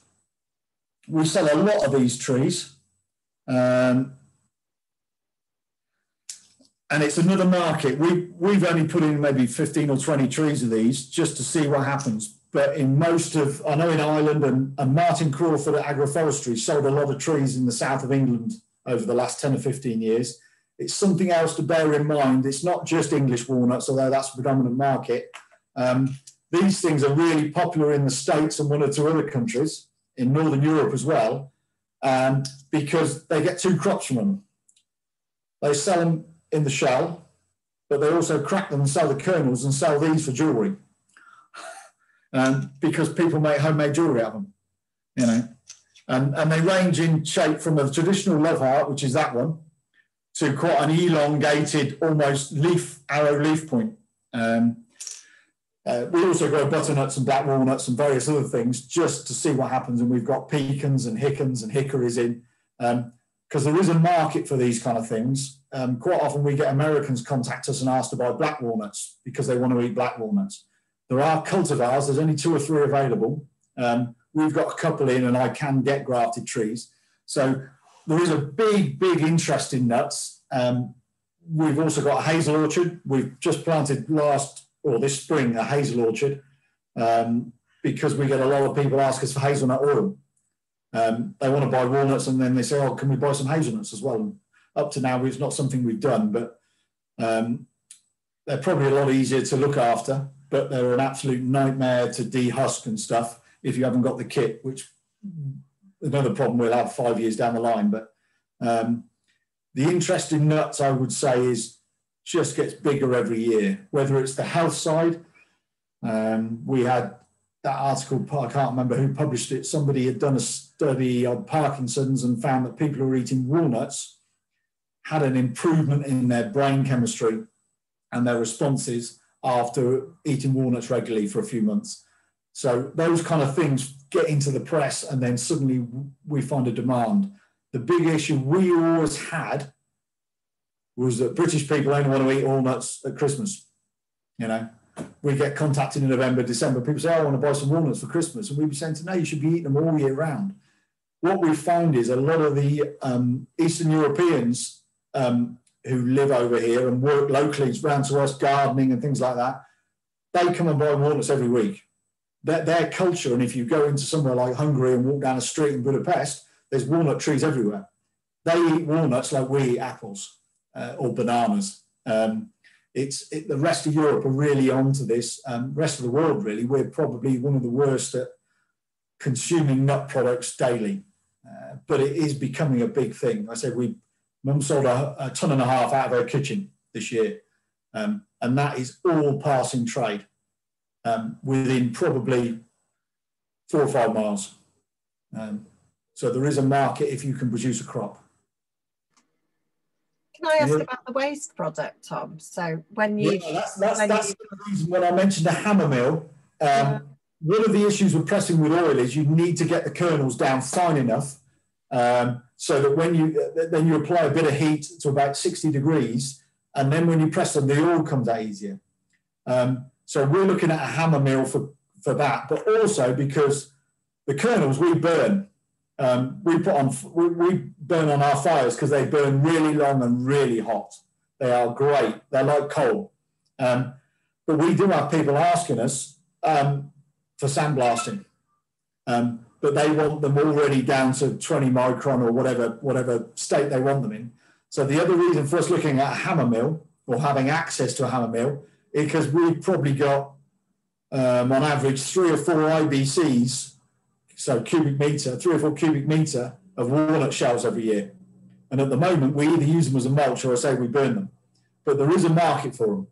We sell a lot of these trees. And it's another market. We've only put in maybe 15 or 20 trees of these just to see what happens. But in most of, I know in Ireland and Martin Crawford at Agroforestry sold a lot of trees in the south of England over the last 10 or 15 years. It's something else to bear in mind. It's not just English walnuts, although that's the predominant market. These things are really popular in the States and 1 or 2 other countries, in Northern Europe as well, because they get 2 crops from them. They sell them in the shell, but they also crack them and sell the kernels and sell these for jewellery, because people make homemade jewellery out of them, you know. And they range in shape from a traditional love heart, which is that one, to quite an elongated, almost arrow leaf point. We also grow butternuts and black walnuts and various other things just to see what happens. And we've got pecans and hickories in, because there is a market for these kind of things. Quite often we get Americans contact us and ask to buy black walnuts because they want to eat black walnuts. There are cultivars, there's only 2 or 3 available. We've got a couple in, and I can get grafted trees. So there is a big interest in nuts. We've also got a hazel orchard. We've just planted this spring a hazel orchard, because we get a lot of people ask us for hazelnut oil. They want to buy walnuts, and then they say, oh, can we buy some hazelnuts as well? And up to now, it's not something we've done, but they're probably a lot easier to look after, but they're an absolute nightmare to dehusk and stuff if you haven't got the kit, which another problem we'll have 5 years down the line. But the interest in nuts, I would say, just gets bigger every year, whether it's the health side. We had that article, I can't remember who published it. Somebody had done a study on Parkinson's and found that people who are eating walnuts had an improvement in their brain chemistry and their responses after eating walnuts regularly for a few months. So those kind of things get into the press, and then suddenly we find a demand. The big issue we always had was that British people only want to eat walnuts at Christmas. You know, we get contacted in November, December. People say, oh, I want to buy some walnuts for Christmas. And we'd be saying, no, you should be eating them all year round. What we found is a lot of the Eastern Europeans who live over here and work locally around to us, gardening and things like that, they come and buy walnuts every week. Their culture, and if you go into somewhere like Hungary and walk down a street in Budapest, there's walnut trees everywhere. They eat walnuts like we eat apples or bananas. The rest of Europe are really onto this. Rest of the world, really, we're probably one of the worst at consuming nut products daily. But it is becoming a big thing. I said Mum sold a ton and a half out of her kitchen this year. And that is all passing trade within probably 4 or 5 miles. So there is a market if you can produce a crop. Can I ask about the waste product, Tom? So when you... Yeah, that's the reason when I mentioned the hammer mill, one of the issues with pressing with oil is you need to get the kernels down fine enough so that when you apply a bit of heat to about 60 degrees, and then when you press them, the oil comes out easier. So we're looking at a hammer mill for that, but also because the kernels we burn. We burn on our fires because they burn really long and really hot. They are great. They're like coal. But we do have people asking us for sandblasting. But they want them already down to 20 micron or whatever state they want them in. So the other reason for us looking at a hammer mill or having access to a hammer mill is because we've probably got, on average, 3 or 4 IBCs, so 3 or 4 cubic metre of walnut shells every year. And at the moment, we either use them as a mulch or I say we burn them. But there is a market for them.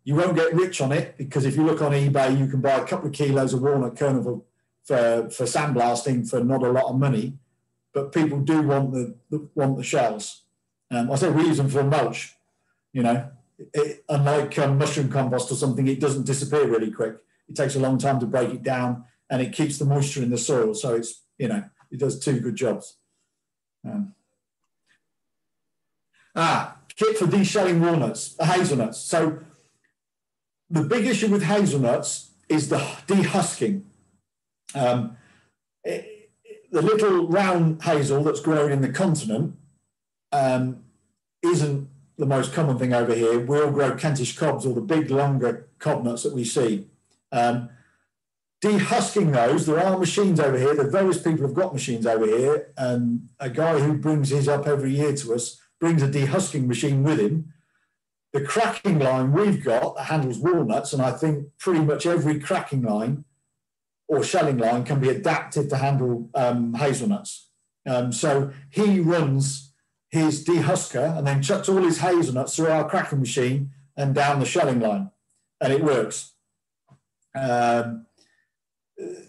You won't get rich on it because if you look on eBay, you can buy a couple of kilos of walnut kernel for sandblasting for not a lot of money. But people do want the shells. I say we use them for mulch. You know, unlike mushroom compost or something, it doesn't disappear really quick. It takes a long time to break it down, and it keeps the moisture in the soil. So it's, you know, it does 2 good jobs. Kit for deshelling walnuts, hazelnuts. So the big issue with hazelnuts is the dehusking. The little round hazel that's grown in the continent isn't the most common thing over here. We all grow Kentish cobs or the big longer cob nuts that we see. Dehusking those, there are machines over here. The various people have got machines over here, and a guy who brings his up every year to us brings a dehusking machine with him. The cracking line we've got that handles walnuts, and I think pretty much every cracking line or shelling line can be adapted to handle hazelnuts. So he runs his dehusker and then chucks all his hazelnuts through our cracking machine and down the shelling line, and it works.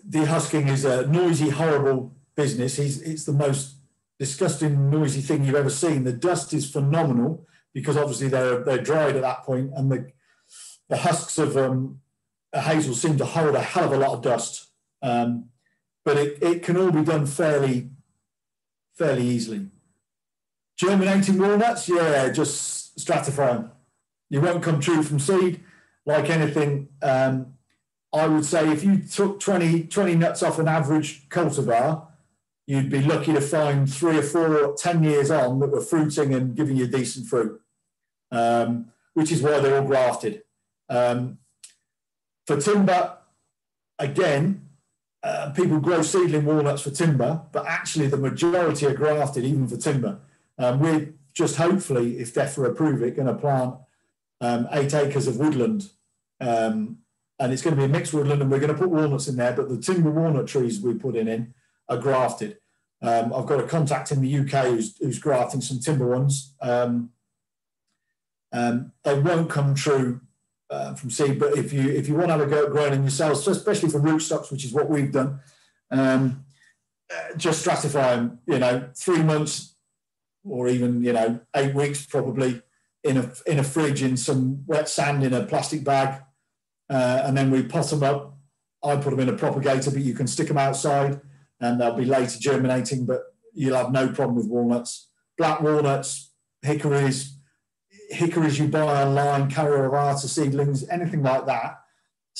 Dehusking is a noisy, horrible business. It's the most disgusting, noisy thing you've ever seen. The dust is phenomenal because obviously they're dried at that point, and the husks of a hazel seem to hold a hell of a lot of dust. But it can all be done fairly easily. Germinating walnuts, yeah, just stratify them. You won't come true from seed. Like anything, I would say if you took 20 nuts off an average cultivar, you'd be lucky to find 3 or 4 or 10 years on that were fruiting and giving you decent fruit, which is why they're all grafted. For timber, again, people grow seedling walnuts for timber, but actually the majority are grafted even for timber. We're just hopefully, if DEFRA approve it, going to plant 8 acres of woodland, and it's going to be a mixed woodland, and we're going to put walnuts in there, but the timber walnut trees we put in are grafted. I've got a contact in the UK who's grafting some timber ones. They won't come true from seed, but if you want to have a go at growing them yourselves, especially for rootstocks, which is what we've done, just stratify them, 3 months or even 8 weeks probably in a fridge in some wet sand in a plastic bag, and then we pot them up. I put them in a propagator, but you can stick them outside and they'll be later germinating, but you'll have no problem with walnuts. Black walnuts, hickories you buy online, Carya Heartnuts seedlings, anything like that,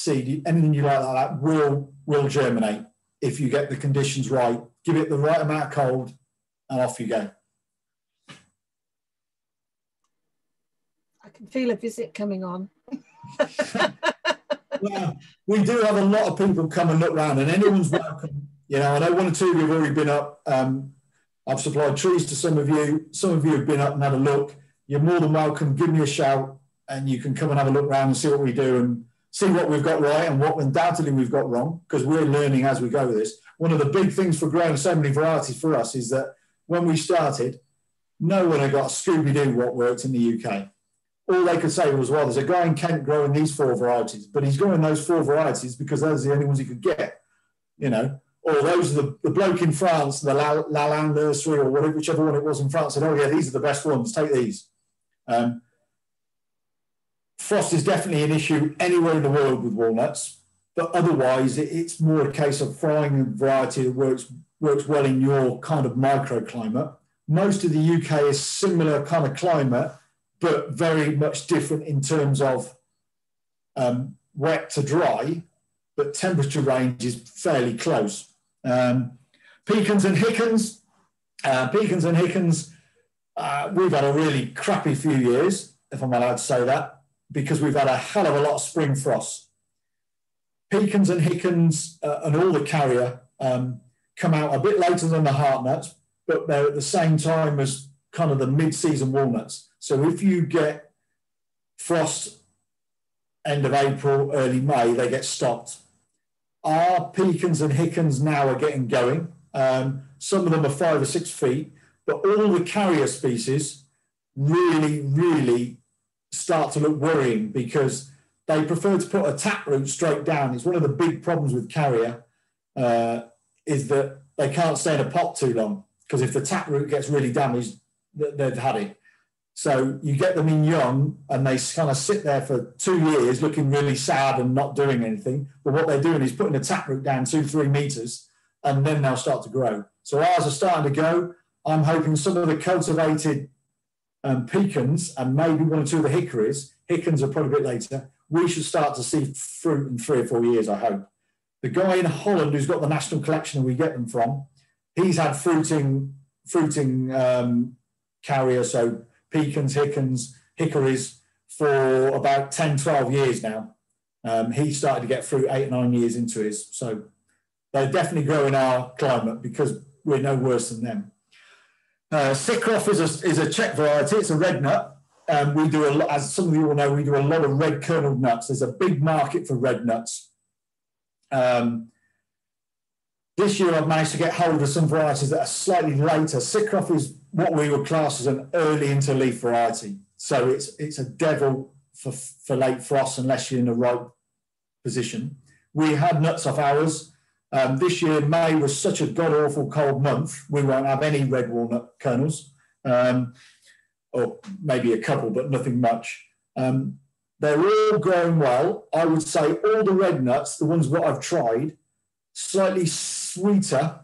anything you like that will germinate if you get the conditions right. Give it the right amount of cold and off you go. I can feel a visit coming on. Well, we do have a lot of people come and look around, and anyone's welcome. I know 1 or 2 of you have already been up. I've supplied trees to some of you. Some of you have been up and had a look. You're more than welcome. Give me a shout, and you can come and have a look around and see what we do and see what we've got right and what undoubtedly we've got wrong, because we're learning as we go with this. One of the big things for growing so many varieties for us is that when we started, no one had got a Scooby-Doo what worked in the UK. All they could say was, well, there's a guy in Kent growing these 4 varieties, but he's growing those 4 varieties because those are the only ones he could get, or those are the bloke in France, the Lalande nursery or whatever, whichever one it was in France, said, oh yeah, these are the best ones, take these. Frost is definitely an issue anywhere in the world with walnuts, but otherwise it's more a case of finding a variety that works well in your kind of microclimate. Most of the UK is similar kind of climate, but very much different in terms of wet to dry, but temperature range is fairly close. Pecans and Hickens. We've had a really crappy few years, if I'm allowed to say that, because we've had a hell of a lot of spring frosts. Pecans and Hickens and all the Carya come out a bit later than the Heartnuts, but they're at the same time as kind of the mid-season walnuts. So if you get frost end of April, early May, they get stopped. Our Pecans and Hickens now are getting going. Some of them are 5 or 6 feet, but all the Carya species really start to look worrying because they prefer to put a taproot straight down. It's one of the big problems with Carya is that they can't stay in a pot too long, because if the taproot gets really damaged, they've had it. So you get them in young and they kind of sit there for 2 years looking really sad and not doing anything. But what they're doing is putting the taproot down 2-3 meters and then they'll start to grow. So ours are starting to go. I'm hoping some of the cultivated pecans and maybe 1 or 2 of the hickories, Hickens are probably a bit later, we should start to see fruit in 3 or 4 years, I hope. The guy in Holland who's got the national collection we get them from, he's had fruiting Carya, so pecans, Hickens, hickories for about 10-12 years now. He started to get fruit 8 or 9 years into his, so they definitely grow in our climate because we're no worse than them. Sycroft is a Czech variety. It's a red nut. We do a lot, as some of you will know, we do a lot of red kerneled nuts. There's a big market for red nuts. This year I've managed to get hold of some varieties that are slightly later. Sycroft is what we would class as an early interleaf variety. So it's a devil for late frost unless you're in the right position. We had nuts off ours. This year, May was such a god-awful cold month, we won't have any red walnut kernels, or maybe a couple, but nothing much. They're all growing well. I would say all the red nuts, the ones that I've tried, slightly sweeter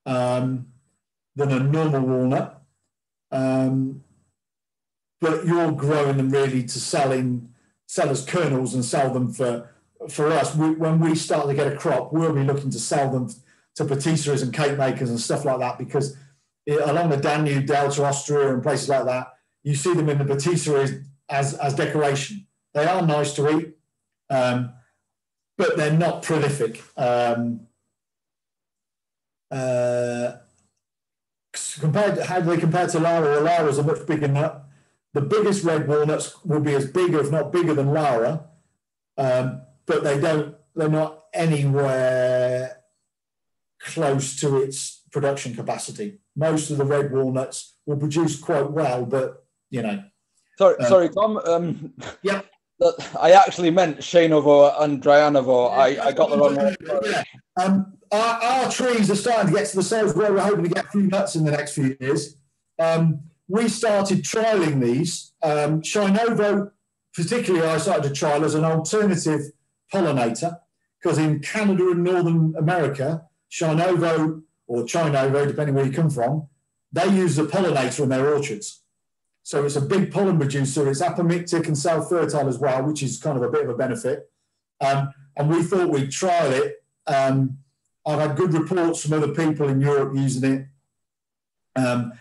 than a normal walnut. But you're growing them really to sell as kernels and sell them for us. When we start to get a crop, we'll be looking to sell them to patisseries and cake makers and stuff like that, because along the Danube, Delta, Austria and places like that, you see them in the patisseries as decoration. They are nice to eat, but they're not prolific. How do they compare to Lara? Well, Lara's a much bigger nut. The biggest red walnuts will be as big, if not bigger, than Lara, but they're not anywhere close to its production capacity. Most of the red walnuts will produce quite well, but you know. Sorry, Tom. Yeah. I actually meant Shainovo and Dryanovo. I got the wrong one. Yeah. Our trees are starting to get to the size where we're hoping to get a few nuts in the next few years. We started trialling these. Shainovo, particularly, I started to trial as an alternative pollinator, because in Canada and Northern America, Shainovo or Chinovo, depending where you come from, they use a pollinator in their orchards. So it's a big pollen producer. It's apomictic and self-fertile as well, which is kind of a bit of a benefit. And we thought we'd trial it. I've had good reports from other people in Europe using it. I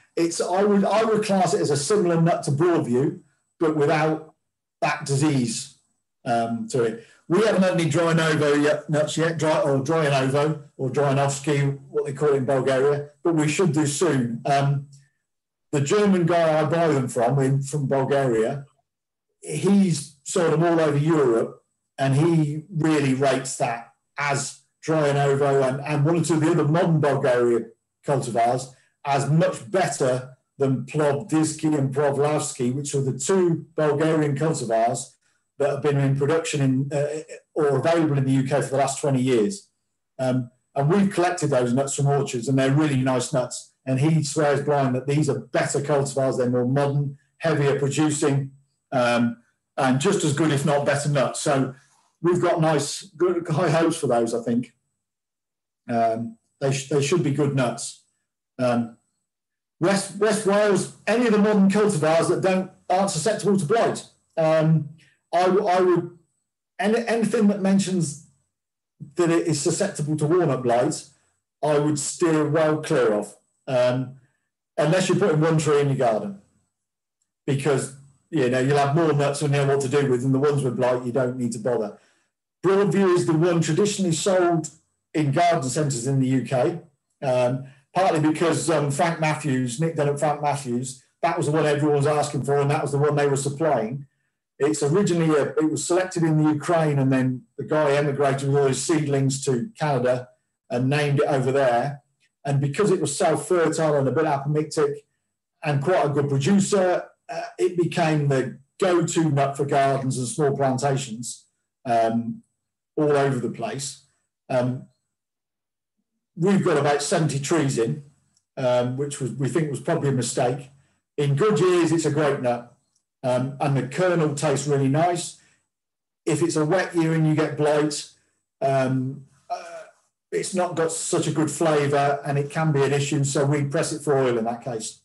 would class it as a similar nut to Broadview, but without that disease to it. We haven't had any Dryanovo nuts yet, Dryanovo or Dryanovsky, what they call it in Bulgaria, but we should do soon. The German guy I buy them from Bulgaria, he's sold them all over Europe, and he really rates that as Dryanovo and one or two of the other modern Bulgaria cultivars as much better than Plovdivsky and Provlavsky, which are the two Bulgarian cultivars that have been in production or available in the UK for the last 20 years. And we've collected those nuts from orchards, and they're really nice nuts. And he swears blind that these are better cultivars. They're more modern, heavier producing, and just as good, if not better, nuts. So we've got good, high hopes for those, I think. They should be good nuts. West Wales, any of the modern cultivars that aren't susceptible to blight. I would anything that mentions that it is susceptible to walnut blight, I would steer well clear of, unless you're putting one tree in your garden, because you'll have more nuts and you know what to do with, and the ones with blight you don't need to bother. Broadview is the one traditionally sold in garden centres in the UK, partly because Nick Dunn at Frank Matthews, that was the one everyone was asking for, and that was the one they were supplying. It's originally, it was selected in the Ukraine, and then the guy emigrated with all his seedlings to Canada and named it over there. And because it was self-fertile and a bit apomictic and quite a good producer, it became the go-to nut for gardens and small plantations all over the place. We've got about 70 trees in, which we think was probably a mistake. In good years, it's a great nut. And the kernel tastes really nice. If it's a wet year and you get blight, it's not got such a good flavour, and it can be an issue, so we press it for oil in that case.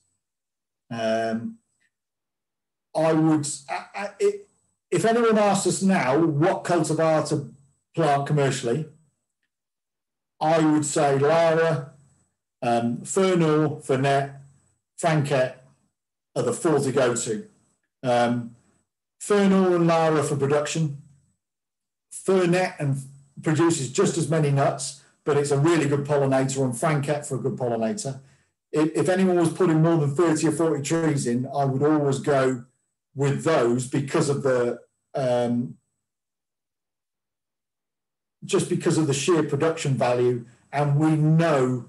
If anyone asks us now what cultivar to plant commercially, I would say Lara, Fernor, Fernet, Franquette are the four to go to. Fernor and Lara for production. Fernet produces just as many nuts, but it's a really good pollinator, and Franquette for a good pollinator. If anyone was putting more than 30 or 40 trees in, I would always go with those because of the just because of the sheer production value, and we know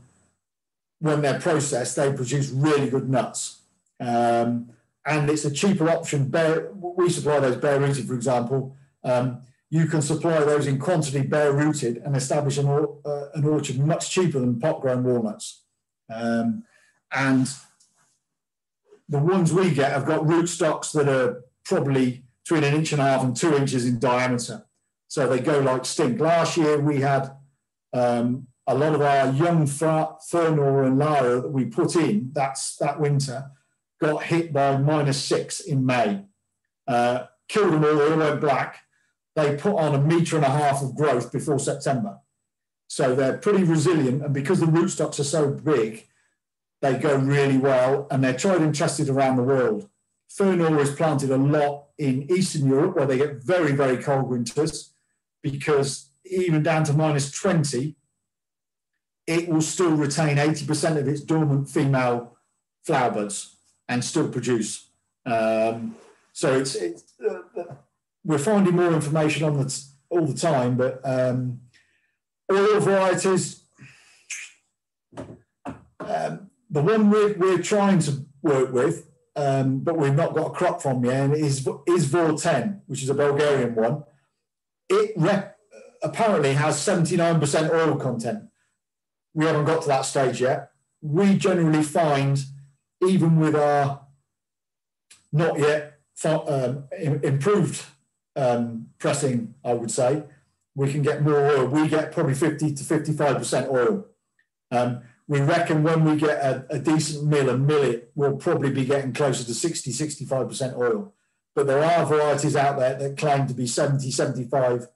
when they're processed, they produce really good nuts. And it's a cheaper option. We supply those bare rooted, for example. you can supply those in quantity bare-rooted and establish an orchard much cheaper than pot-grown walnuts. And the ones we get have got rootstocks that are probably between 1.5 inches and 2 inches in diameter. So they go like stink. Last year we had a lot of our young Fernor and Lara that we put in that winter got hit by -6 in May. Killed them all, they all went black. They put on 1.5 meters of growth before September. So they're pretty resilient, and because the rootstocks are so big, they go really well, and they're tried and tested around the world. Fernor is planted a lot in Eastern Europe, where they get very, very cold winters, because even down to -20, it will still retain 80% of its dormant female flower buds and still produce. So we're finding more information on that all the time, but oil varieties, the one we're trying to work with, but we've not got a crop from yet, is Vor10, which is a Bulgarian one. It apparently has 79% oil content. We haven't got to that stage yet. We generally find, even with our not yet improved pressing, I would say, we can get more oil. We get probably 50 to 55% oil. We reckon when we get a decent mill and mill it, we'll probably be getting closer to 60, 65% oil. But there are varieties out there that claim to be 70, 75,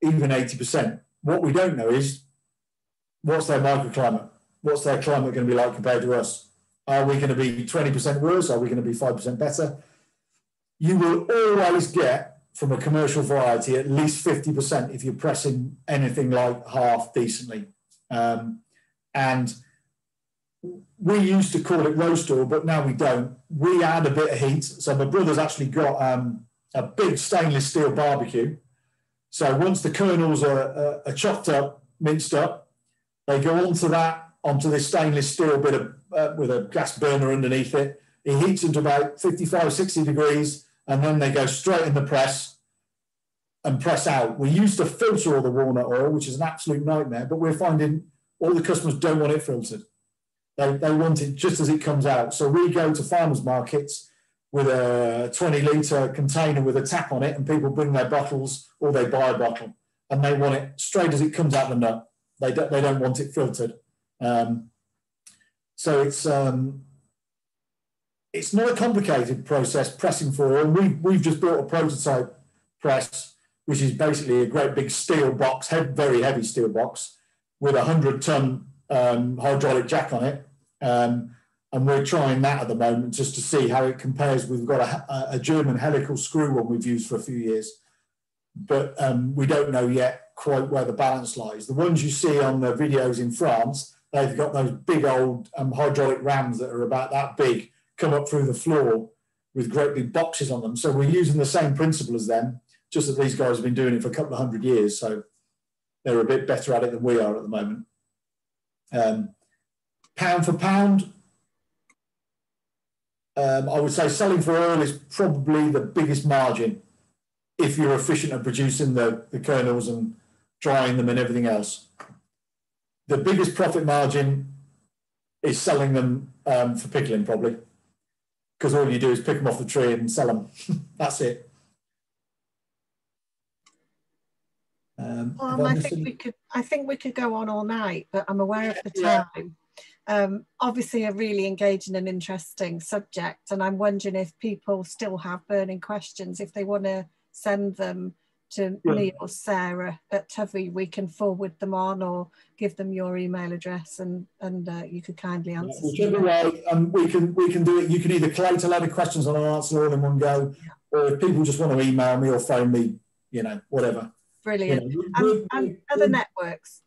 even 80%. What we don't know is, what's their microclimate? What's their climate going to be like compared to us? Are we going to be 20% worse? Are we going to be 5% better? You will always get, from a commercial variety, at least 50% if you're pressing anything like half decently. And we used to call it roast oil, but now we don't. We add a bit of heat. So my brother's actually got a big stainless steel barbecue. So once the kernels are chopped up, minced up, they go onto this stainless steel bit of, with a gas burner underneath it. It heats them to about 55, 60 degrees, and then they go straight in the press and press out. We used to filter all the walnut oil, which is an absolute nightmare, but we're finding all the customers don't want it filtered. They want it just as it comes out. So we go to farmers markets with a 20-litre container with a tap on it, and people bring their bottles, or they buy a bottle, and they want it straight as it comes out the nut. They don't want it filtered. So it's not a complicated process pressing for oil. We've just built a prototype press, which is basically a great big steel box, very heavy steel box, with a 100-ton hydraulic jack on it. And we're trying that at the moment just to see how it compares. We've got a German helical screw one we've used for a few years, but we don't know yet quite where the balance lies. The ones you see on the videos in France, they've got those big old hydraulic rams that are about that big, come up through the floor with great big boxes on them. So we're using the same principle as them, just that these guys have been doing it for a couple of 100 years. So they're a bit better at it than we are at the moment. Pound for pound, I would say selling for oil is probably the biggest margin if you're efficient at producing the kernels and drying them and everything else. The biggest profit margin is selling them for pickling, probably, because all you do is pick them off the tree and sell them. That's it. I think we could go on all night, but I'm aware of the time. Obviously a really engaging and interesting subject, and I'm wondering if people still have burning questions. If they want to send them to me or Sarah at Tovey, we can forward them on, or give them your email address, and you could kindly answer. Whichever way, we can do it. You can either collate a load of questions and I'll answer all in one go, or if people just want to email me or phone me, whatever. Brilliant. And other networks.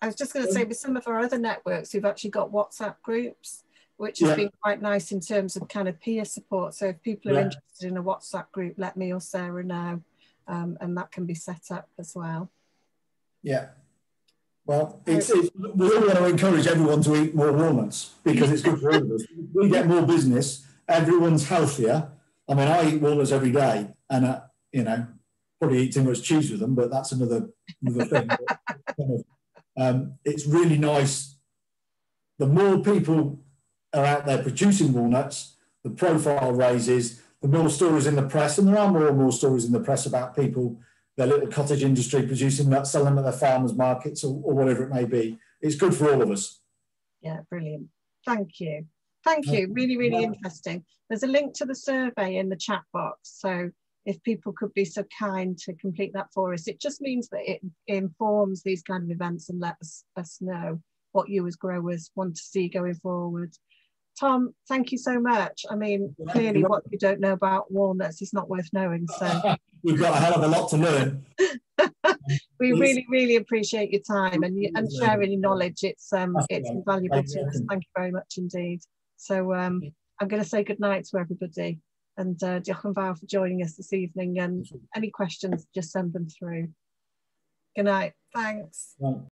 I was just going to say, with some of our other networks, we've actually got WhatsApp groups, which has been quite nice in terms of kind of peer support. So if people are interested in a WhatsApp group, let me or Sarah know, and that can be set up as well. Yeah. Well, we all want to encourage everyone to eat more walnuts because it's good for all of us. We get more business. Everyone's healthier. I mean, I eat walnuts every day, and probably eat too much cheese with them, but that's another thing. It's really nice. The more people are out there producing walnuts, the profile raises, the more stories in the press, and there are more and more stories in the press about people, their little cottage industry producing nuts, selling them at their farmers markets or whatever it may be. It's good for all of us. Yeah, brilliant. Thank you. Thank you. Really, really interesting. There's a link to the survey in the chat box. So if people could be so kind to complete that for us, it just means that it informs these kind of events and lets us know what you as growers want to see going forward. Tom, thank you so much. I mean, clearly what you don't know about walnuts is not worth knowing. So we've got a hell of a lot to learn. We really, really appreciate your time and sharing your knowledge. It's invaluable to us. Thank you very much indeed. So I'm going to say good night to everybody, and diolch yn fawr for joining us this evening. And any questions, just send them through. Good night. Thanks. Right.